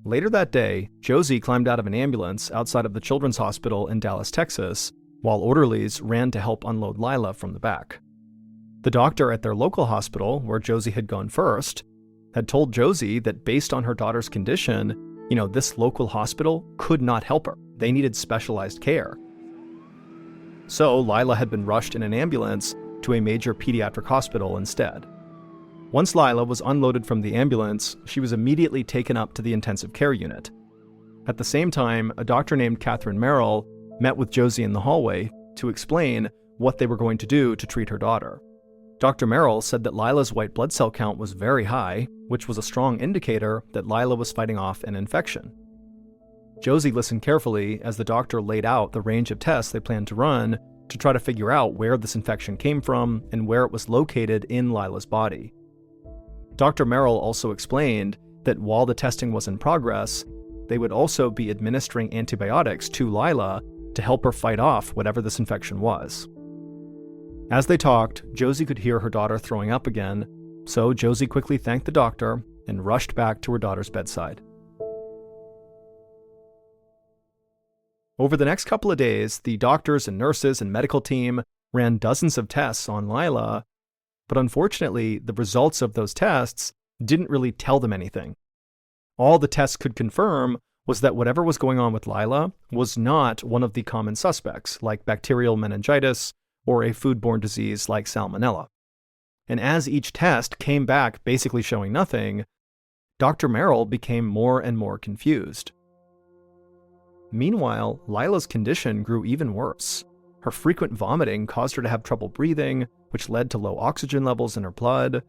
Later that day, Josie climbed out of an ambulance outside of the Children's Hospital in Dallas, Texas, while orderlies ran to help unload Lila from the back. The doctor at their local hospital, where Josie had gone first, had told Josie that based on her daughter's condition, this local hospital could not help her. They needed specialized care. So Lila had been rushed in an ambulance to a major pediatric hospital instead. Once Lila was unloaded from the ambulance, she was immediately taken up to the intensive care unit. At the same time, a doctor named Catherine Merrill met with Josie in the hallway to explain what they were going to do to treat her daughter. Dr. Merrill said that Lila's white blood cell count was very high, which was a strong indicator that Lila was fighting off an infection. Josie listened carefully as the doctor laid out the range of tests they planned to run to try to figure out where this infection came from and where it was located in Lila's body. Dr. Merrill also explained that while the testing was in progress, they would also be administering antibiotics to Lila to help her fight off whatever this infection was. As they talked, Josie could hear her daughter throwing up again, so Josie quickly thanked the doctor and rushed back to her daughter's bedside. Over the next couple of days, the doctors and nurses and medical team ran dozens of tests on Lila, but unfortunately, the results of those tests didn't really tell them anything. All the tests could confirm was that whatever was going on with Lila was not one of the common suspects, like bacterial meningitis or a foodborne disease like salmonella. And as each test came back basically showing nothing, Dr. Merrill became more and more confused. Meanwhile, Lila's condition grew even worse. Her frequent vomiting caused her to have trouble breathing, which led to low oxygen levels in her blood.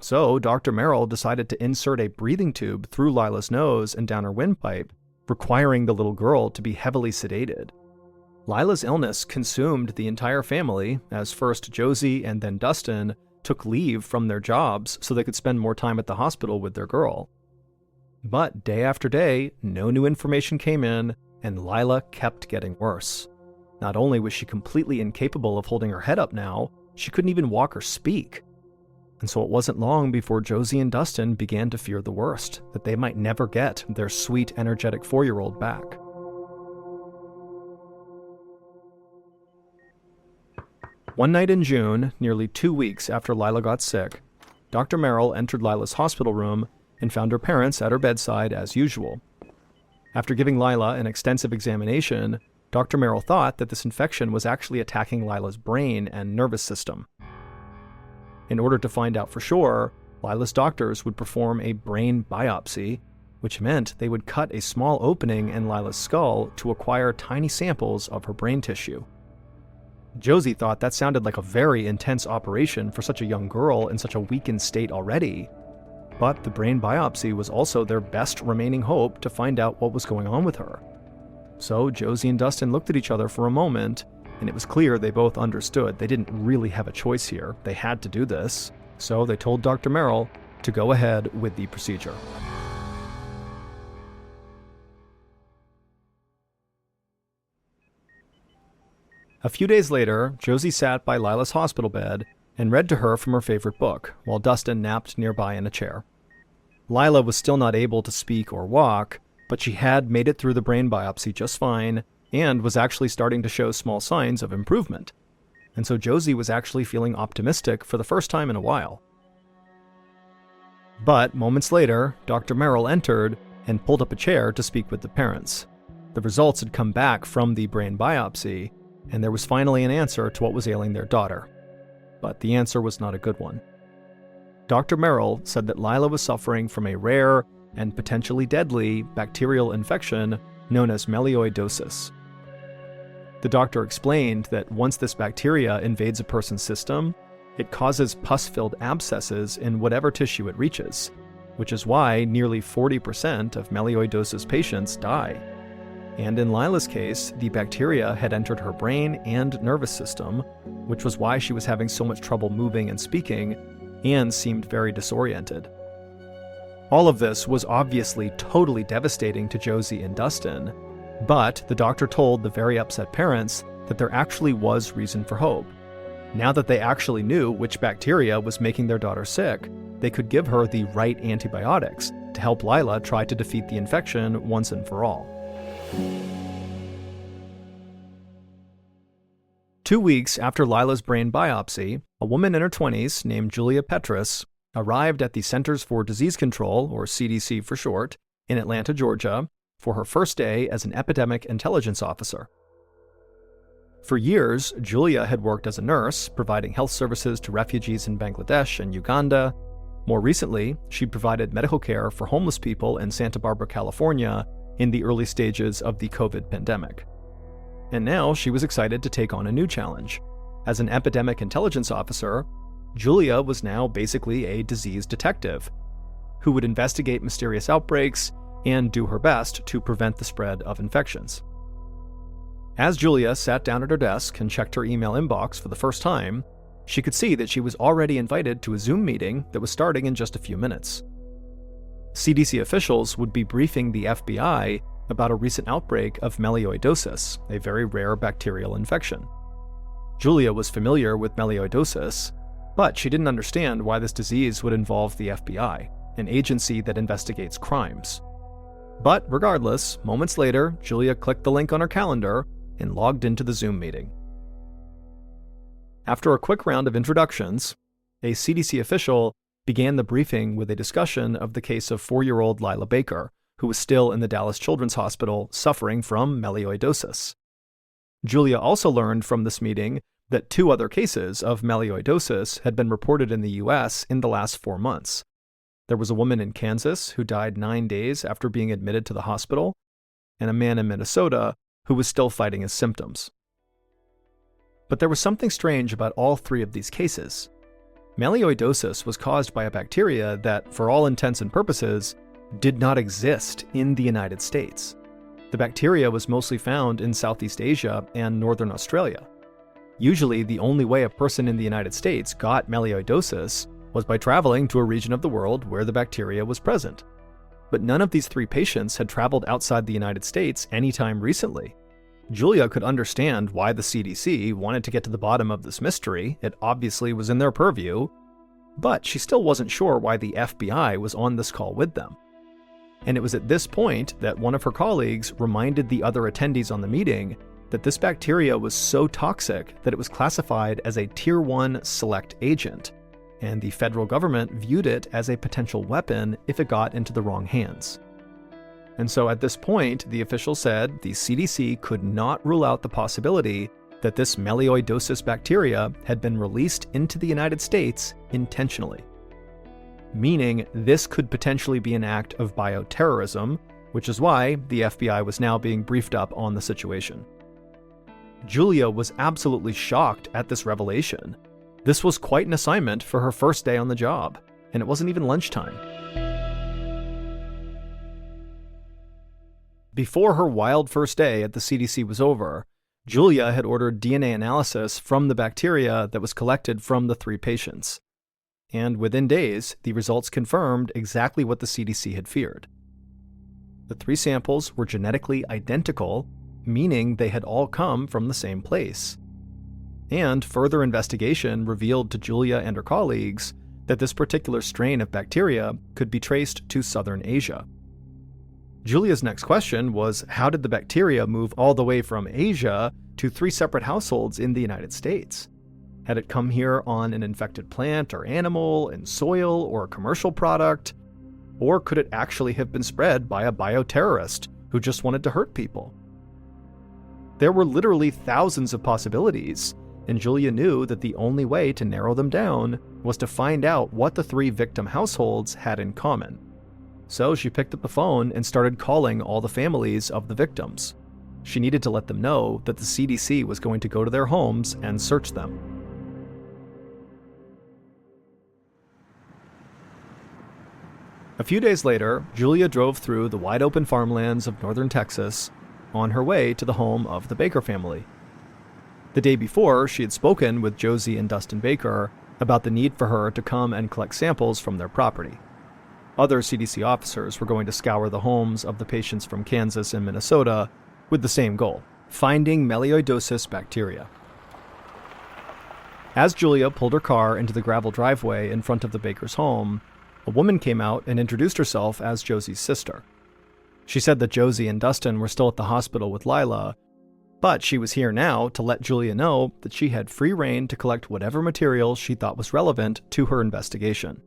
So Dr. Merrill decided to insert a breathing tube through Lila's nose and down her windpipe, requiring the little girl to be heavily sedated. Lila's illness consumed the entire family, as first Josie and then Dustin took leave from their jobs so they could spend more time at the hospital with their girl. But day after day, no new information came in, and Lila kept getting worse. Not only was she completely incapable of holding her head up now, she couldn't even walk or speak. And so it wasn't long before Josie and Dustin began to fear the worst, that they might never get their sweet, energetic 4-year-old back. One night in June, nearly 2 weeks after Lila got sick, Dr. Merrill entered Lila's hospital room and found her parents at her bedside as usual. After giving Lila an extensive examination, Dr. Merrill thought that this infection was actually attacking Lila's brain and nervous system. In order to find out for sure, Lila's doctors would perform a brain biopsy, which meant they would cut a small opening in Lila's skull to acquire tiny samples of her brain tissue. Josie thought that sounded like a very intense operation for such a young girl in such a weakened state already, but the brain biopsy was also their best remaining hope to find out what was going on with her. So Josie and Dustin looked at each other for a moment, and it was clear they both understood they didn't really have a choice here. They had to do this, so they told Dr. Merrill to go ahead with the procedure. A few days later, Josie sat by Lila's hospital bed and read to her from her favorite book, while Dustin napped nearby in a chair. Lila was still not able to speak or walk, but she had made it through the brain biopsy just fine and was actually starting to show small signs of improvement. And so Josie was actually feeling optimistic for the first time in a while. But moments later, Dr. Merrill entered and pulled up a chair to speak with the parents. The results had come back from the brain biopsy, and there was finally an answer to what was ailing their daughter. But the answer was not a good one. Dr. Merrill said that Lila was suffering from a rare and potentially deadly bacterial infection known as melioidosis. The doctor explained that once this bacteria invades a person's system, it causes pus-filled abscesses in whatever tissue it reaches, which is why nearly 40% of melioidosis patients die. And in Lila's case, the bacteria had entered her brain and nervous system, which was why she was having so much trouble moving and speaking, and seemed very disoriented. All of this was obviously totally devastating to Josie and Dustin, but the doctor told the very upset parents that there actually was reason for hope. Now that they actually knew which bacteria was making their daughter sick, they could give her the right antibiotics to help Lila try to defeat the infection once and for all. 2 weeks after Lila's brain biopsy, a woman in her 20s named Julia Petrus arrived at the Centers for Disease Control, or CDC for short, in Atlanta, Georgia, for her first day as an epidemic intelligence officer. For years, Julia had worked as a nurse, providing health services to refugees in Bangladesh and Uganda. More recently, she provided medical care for homeless people in Santa Barbara, California, in the early stages of the COVID pandemic. And now she was excited to take on a new challenge. As an epidemic intelligence officer, Julia was now basically a disease detective who would investigate mysterious outbreaks and do her best to prevent the spread of infections. As Julia sat down at her desk and checked her email inbox for the first time, she could see that she was already invited to a Zoom meeting that was starting in just a few minutes. CDC officials would be briefing the FBI about a recent outbreak of melioidosis, a very rare bacterial infection. Julia was familiar with melioidosis, but she didn't understand why this disease would involve the FBI, an agency that investigates crimes. But regardless, moments later, Julia clicked the link on her calendar and logged into the Zoom meeting. After a quick round of introductions, a CDC official began the briefing with a discussion of the case of 4-year-old Lila Baker, who was still in the Dallas Children's Hospital suffering from melioidosis. Julia also learned from this meeting that 2 other cases of melioidosis had been reported in the U.S. in the last 4 months. There was a woman in Kansas who died 9 days after being admitted to the hospital, and a man in Minnesota who was still fighting his symptoms. But there was something strange about all 3 of these cases. Melioidosis was caused by a bacteria that, for all intents and purposes, did not exist in the United States. The bacteria was mostly found in Southeast Asia and Northern Australia. Usually, the only way a person in the United States got melioidosis was by traveling to a region of the world where the bacteria was present. But none of these 3 patients had traveled outside the United States anytime recently. Julia could understand why the CDC wanted to get to the bottom of this mystery. It obviously was in their purview, but she still wasn't sure why the FBI was on this call with them. And it was at this point that one of her colleagues reminded the other attendees on the meeting that this bacteria was so toxic that it was classified as a Tier 1 select agent, and the federal government viewed it as a potential weapon if it got into the wrong hands. And so at this point, the official said the CDC could not rule out the possibility that this melioidosis bacteria had been released into the United States intentionally. Meaning this could potentially be an act of bioterrorism, which is why the FBI was now being briefed up on the situation. Julia was absolutely shocked at this revelation. This was quite an assignment for her first day on the job, and it wasn't even lunchtime. Before her wild first day at the CDC was over, Julia had ordered DNA analysis from the bacteria that was collected from the 3 patients. And within days, the results confirmed exactly what the CDC had feared. The 3 samples were genetically identical, meaning they had all come from the same place. And further investigation revealed to Julia and her colleagues that this particular strain of bacteria could be traced to southern Asia. Julia's next question was, how did the bacteria move all the way from Asia to 3 separate households in the United States? Had it come here on an infected plant or animal, in soil, or a commercial product? Or could it actually have been spread by a bioterrorist who just wanted to hurt people? There were literally thousands of possibilities, and Julia knew that the only way to narrow them down was to find out what the 3 victim households had in common. So she picked up the phone and started calling all the families of the victims. She needed to let them know that the CDC was going to go to their homes and search them. A few days later, Julia drove through the wide-open farmlands of northern Texas on her way to the home of the Baker family. The day before, she had spoken with Josie and Dustin Baker about the need for her to come and collect samples from their property. Other CDC officers were going to scour the homes of the patients from Kansas and Minnesota with the same goal, finding melioidosis bacteria. As Julia pulled her car into the gravel driveway in front of the Baker's home, A woman came out and introduced herself as Josie's sister. She said that Josie and Dustin were still at the hospital with Lila, but she was here now to let Julia know that she had free rein to collect whatever material she thought was relevant to her investigation.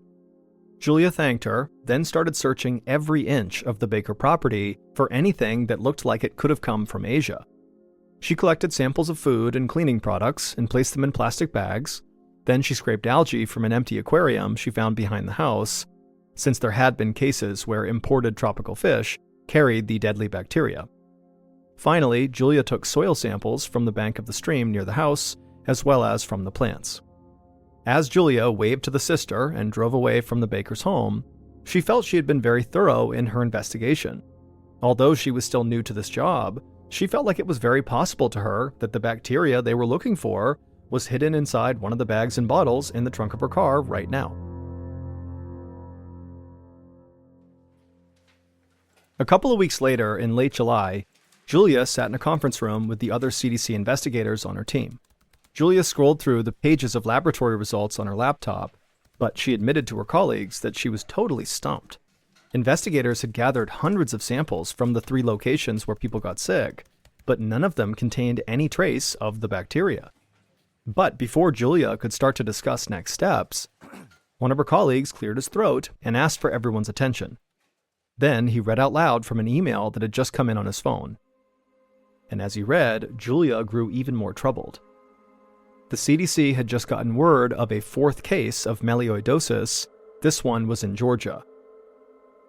Julia thanked her, then started searching every inch of the Baker property for anything that looked like it could have come from Asia. She collected samples of food and cleaning products and placed them in plastic bags. Then she scraped algae from an empty aquarium she found behind the house, since there had been cases where imported tropical fish carried the deadly bacteria. Finally, Julia took soil samples from the bank of the stream near the house, as well as from the plants. As Julia waved to the sister and drove away from the Baker's home, she felt she had been very thorough in her investigation. Although she was still new to this job, she felt like it was very possible to her that the bacteria they were looking for was hidden inside one of the bags and bottles in the trunk of her car right now. A couple of weeks later, in late July, Julia sat in a conference room with the other CDC investigators on her team. Julia scrolled through the pages of laboratory results on her laptop, but she admitted to her colleagues that she was totally stumped. Investigators had gathered hundreds of samples from the 3 locations where people got sick, but none of them contained any trace of the bacteria. But before Julia could start to discuss next steps, one of her colleagues cleared his throat and asked for everyone's attention. Then he read out loud from an email that had just come in on his phone. And as he read, Julia grew even more troubled. The CDC had just gotten word of a 4th case of melioidosis. This one was in Georgia.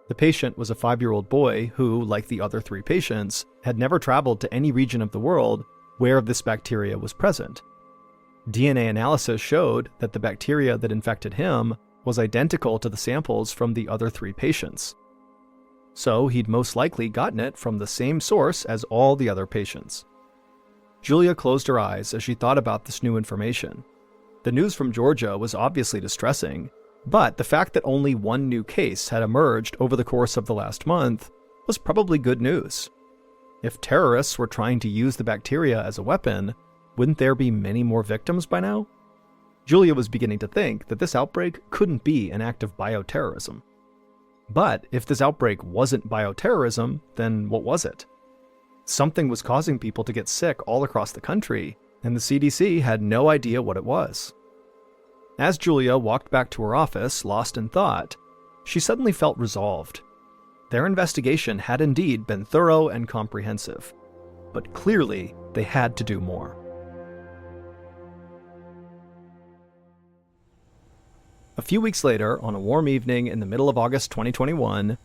The patient was a 5-year-old boy who, like the other 3 patients, had never traveled to any region of the world where this bacteria was present. DNA analysis showed that the bacteria that infected him was identical to the samples from the other 3 patients. So he'd most likely gotten it from the same source as all the other patients. Julia closed her eyes as she thought about this new information. The news from Georgia was obviously distressing, but the fact that only one new case had emerged over the course of the last month was probably good news. If terrorists were trying to use the bacteria as a weapon, wouldn't there be many more victims by now? Julia was beginning to think that this outbreak couldn't be an act of bioterrorism. But if this outbreak wasn't bioterrorism, then what was it? Something was causing people to get sick all across the country, and the CDC had no idea what it was. As Julia walked back to her office, lost in thought, she suddenly felt resolved. Their investigation had indeed been thorough and comprehensive, but clearly they had to do more. A few weeks later, on a warm evening in the middle of August 2021,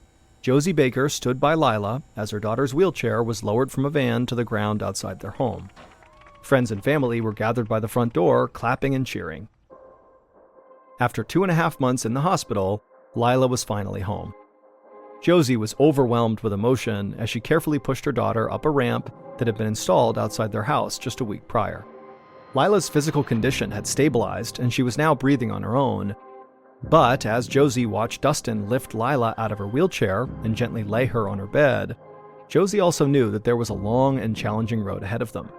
Josie Baker stood by Lila as her daughter's wheelchair was lowered from a van to the ground outside their home. Friends and family were gathered by the front door, clapping and cheering. After 2.5 months in the hospital, Lila was finally home. Josie was overwhelmed with emotion as she carefully pushed her daughter up a ramp that had been installed outside their house just a week prior. Lila's physical condition had stabilized and she was now breathing on her own. But as Josie watched Dustin lift Lila out of her wheelchair and gently lay her on her bed, Josie also knew that there was a long and challenging road ahead of them.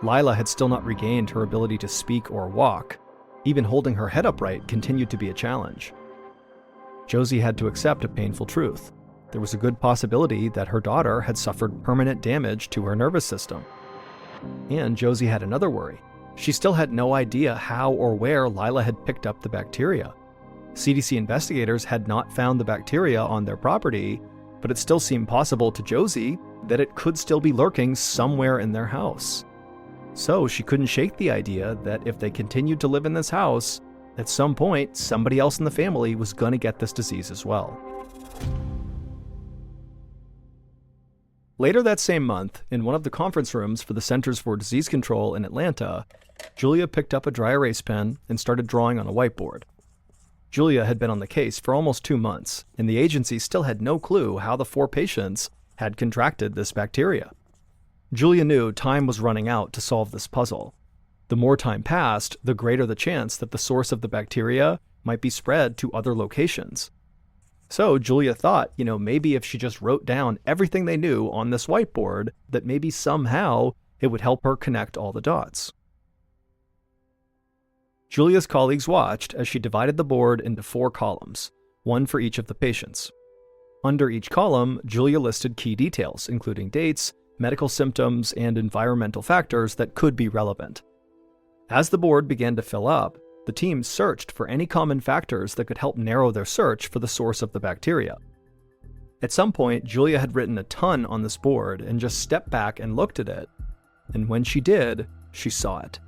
Lila had still not regained her ability to speak or walk. Even holding her head upright continued to be a challenge. Josie had to accept a painful truth. There was a good possibility that her daughter had suffered permanent damage to her nervous system. And Josie had another worry. She still had no idea how or where Lila had picked up the bacteria. CDC investigators had not found the bacteria on their property, but it still seemed possible to Josie that it could still be lurking somewhere in their house. So she couldn't shake the idea that if they continued to live in this house, at some point somebody else in the family was going to get this disease as well. Later that same month, in one of the conference rooms for the Centers for Disease Control in Atlanta, Julia picked up a dry erase pen and started drawing on a whiteboard. Julia had been on the case for almost 2 months, and the agency still had no clue how the 4 patients had contracted this bacteria. Julia knew time was running out to solve this puzzle. The more time passed, the greater the chance that the source of the bacteria might be spread to other locations. So Julia thought, maybe if she just wrote down everything they knew on this whiteboard, that maybe somehow it would help her connect all the dots. Julia's colleagues watched as she divided the board into 4 columns, one for each of the patients. Under each column, Julia listed key details, including dates, medical symptoms, and environmental factors that could be relevant. As the board began to fill up, the team searched for any common factors that could help narrow their search for the source of the bacteria. At some point, Julia had written a ton on this board and just stepped back and looked at it. And when she did, she saw it.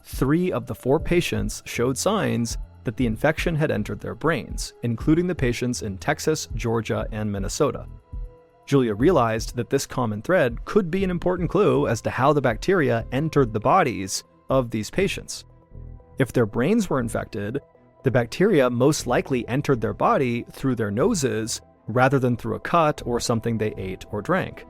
3 of the 4 patients showed signs that the infection had entered their brains, including the patients in Texas, Georgia, and Minnesota. Julia realized that this common thread could be an important clue as to how the bacteria entered the bodies of these patients. If their brains were infected, the bacteria most likely entered their body through their noses rather than through a cut or something they ate or drank,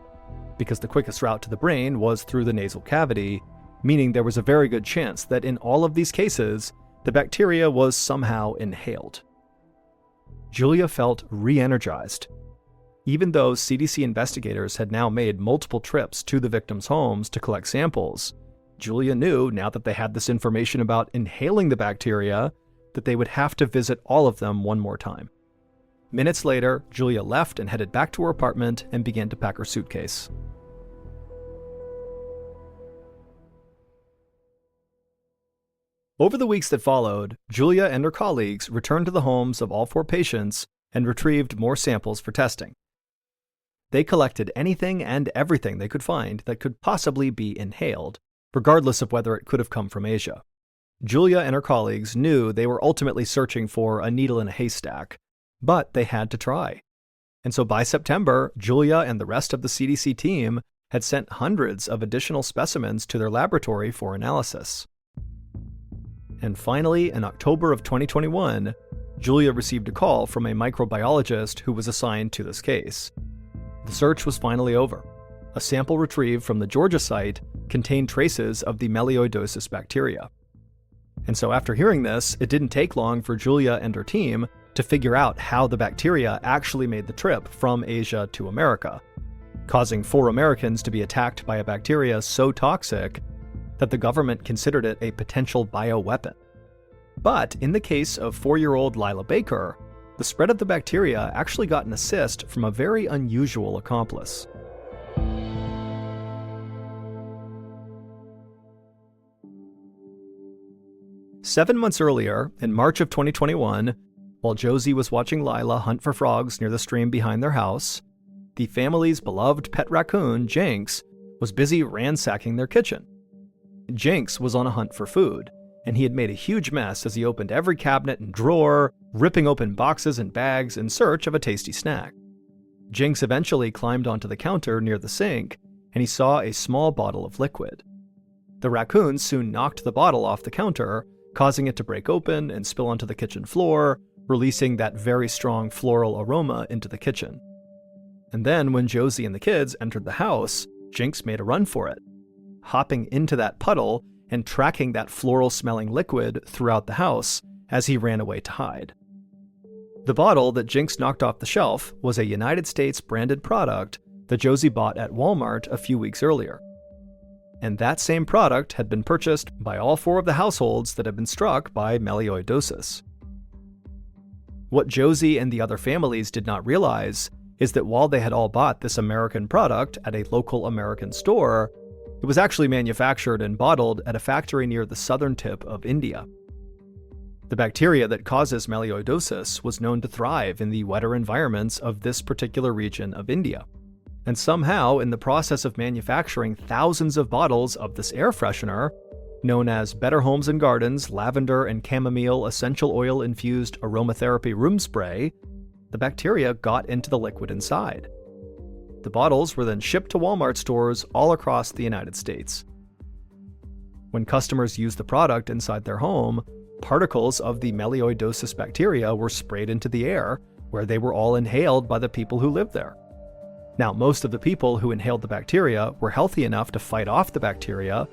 because the quickest route to the brain was through the nasal cavity, meaning there was a very good chance that in all of these cases, the bacteria was somehow inhaled. Julia felt re-energized. Even though CDC investigators had now made multiple trips to the victims' homes to collect samples, Julia knew, now that they had this information about inhaling the bacteria, that they would have to visit all of them one more time. Minutes later, Julia left and headed back to her apartment and began to pack her suitcase. Over the weeks that followed, Julia and her colleagues returned to the homes of all 4 patients and retrieved more samples for testing. They collected anything and everything they could find that could possibly be inhaled, regardless of whether it could have come from Asia. Julia and her colleagues knew they were ultimately searching for a needle in a haystack, but they had to try. And so by September, Julia and the rest of the CDC team had sent hundreds of additional specimens to their laboratory for analysis. And finally, in October of 2021, Julia received a call from a microbiologist who was assigned to this case. The search was finally over. A sample retrieved from the Georgia site contained traces of the melioidosis bacteria. And so after hearing this, it didn't take long for Julia and her team to figure out how the bacteria actually made the trip from Asia to America, causing 4 Americans to be attacked by a bacteria so toxic that the government considered it a potential bioweapon. But in the case of 4-year-old Lila Baker, the spread of the bacteria actually got an assist from a very unusual accomplice. Seven months earlier, in March of 2021, while Josie was watching Lila hunt for frogs near the stream behind their house, the family's beloved pet raccoon, Jinx, was busy ransacking their kitchen. Jinx was on a hunt for food, and he had made a huge mess as he opened every cabinet and drawer, ripping open boxes and bags in search of a tasty snack. Jinx eventually climbed onto the counter near the sink, and he saw a small bottle of liquid. The raccoon soon knocked the bottle off the counter, causing it to break open and spill onto the kitchen floor, releasing that very strong floral aroma into the kitchen. And then when Josie and the kids entered the house, Jinx made a run for it, hopping into that puddle and tracking that floral-smelling liquid throughout the house as he ran away to hide. The bottle that Jinx knocked off the shelf was a United States branded product that Josie bought at Walmart a few weeks earlier. And that same product had been purchased by all 4 of the households that had been struck by melioidosis. What Josie and the other families did not realize is that while they had all bought this American product at a local American store, it was actually manufactured and bottled at a factory near the southern tip of India. The bacteria that causes melioidosis was known to thrive in the wetter environments of this particular region of India. And somehow, in the process of manufacturing thousands of bottles of this air freshener, known as Better Homes and Gardens Lavender and Chamomile Essential Oil Infused Aromatherapy Room Spray, the bacteria got into the liquid inside. The bottles were then shipped to Walmart stores all across the United States. When customers used the product inside their home, particles of the melioidosis bacteria were sprayed into the air, where they were all inhaled by the people who lived there. Now, most of the people who inhaled the bacteria were healthy enough to fight off the bacteria,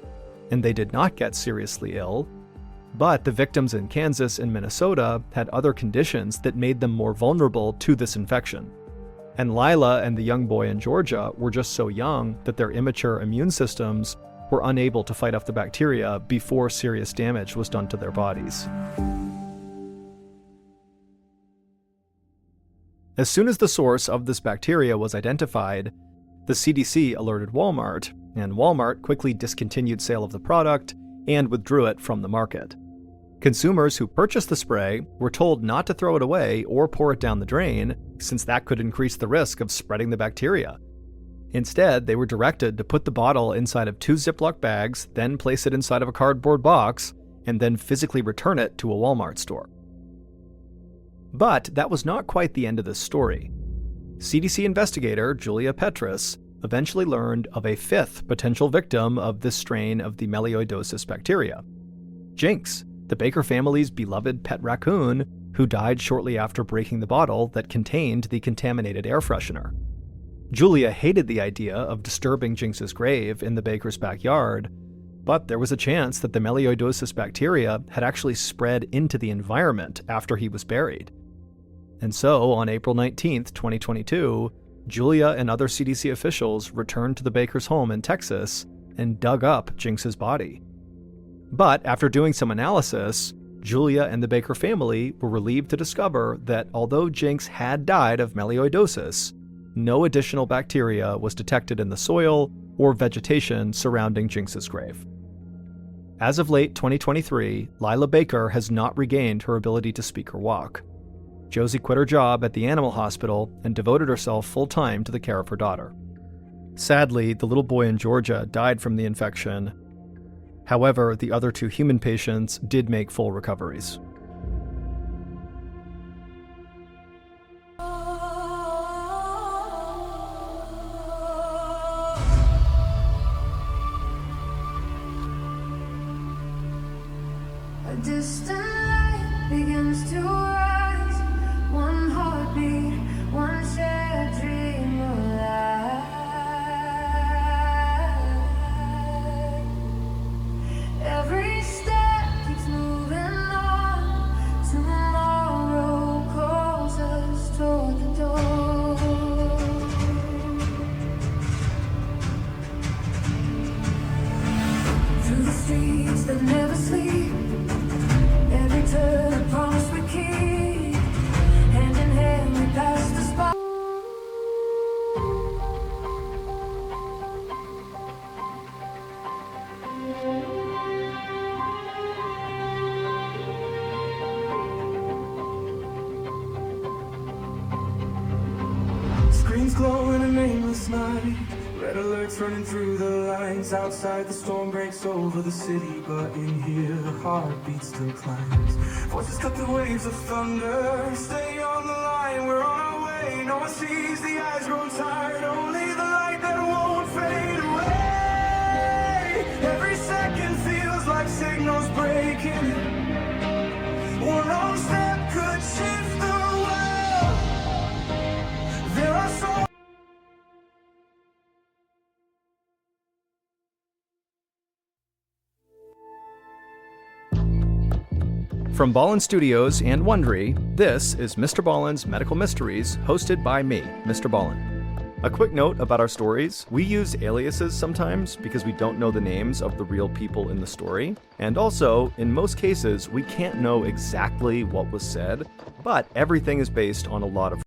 and they did not get seriously ill, but the victims in Kansas and Minnesota had other conditions that made them more vulnerable to this infection. And Lila and the young boy in Georgia were just so young that their immature immune systems were unable to fight off the bacteria before serious damage was done to their bodies. As soon as the source of this bacteria was identified, the CDC alerted Walmart, and Walmart quickly discontinued sale of the product and withdrew it from the market. Consumers who purchased the spray were told not to throw it away or pour it down the drain, since that could increase the risk of spreading the bacteria. Instead, they were directed to put the bottle inside of 2 Ziploc bags, then place it inside of a cardboard box, and then physically return it to a Walmart store. But that was not quite the end of this story. CDC investigator Julia Petrus eventually learned of a 5th potential victim of this strain of the melioidosis bacteria. Jinx, the Baker family's beloved pet raccoon, who died shortly after breaking the bottle that contained the contaminated air freshener. Julia hated the idea of disturbing Jinx's grave in the Baker's backyard, but there was a chance that the melioidosis bacteria had actually spread into the environment after he was buried. And so, on April 19, 2022, Julia and other CDC officials returned to the Baker's home in Texas and dug up Jinx's body. But after doing some analysis, Julia and the Baker family were relieved to discover that although Jinx had died of melioidosis, no additional bacteria was detected in the soil or vegetation surrounding Jinx's grave. As of late 2023, Lila Baker has not regained her ability to speak or walk. Josie quit her job at the animal hospital and devoted herself full-time to the care of her daughter. Sadly, the little boy in Georgia died from the infection. However, the other 2 human patients did make full recoveries. A distant light begins to rise, one heartbeat, one shared dream alive. Every step keeps moving on, tomorrow calls us toward the door. Through the streets that never sleep, every turn a promise we keep, hand in hand we pass the spot. Screens glow in a nameless night, red alerts running through the lines. Outside the storm breaks over the city, but in here the heartbeat still climbs. Voices cut the waves of thunder, stay on the line, we're on our way. No one sees, the eyes grow tired, only the light that won't fade away. Every second feels like signals breaking, one wrong step could shift the world. There are so From Ballen Studios and Wondery, this is Mr. Ballen's Medical Mysteries, hosted by me, Mr. Ballen. A quick note about our stories: we use aliases sometimes because we don't know the names of the real people in the story, and also, in most cases, we can't know exactly what was said, but everything is based on a lot of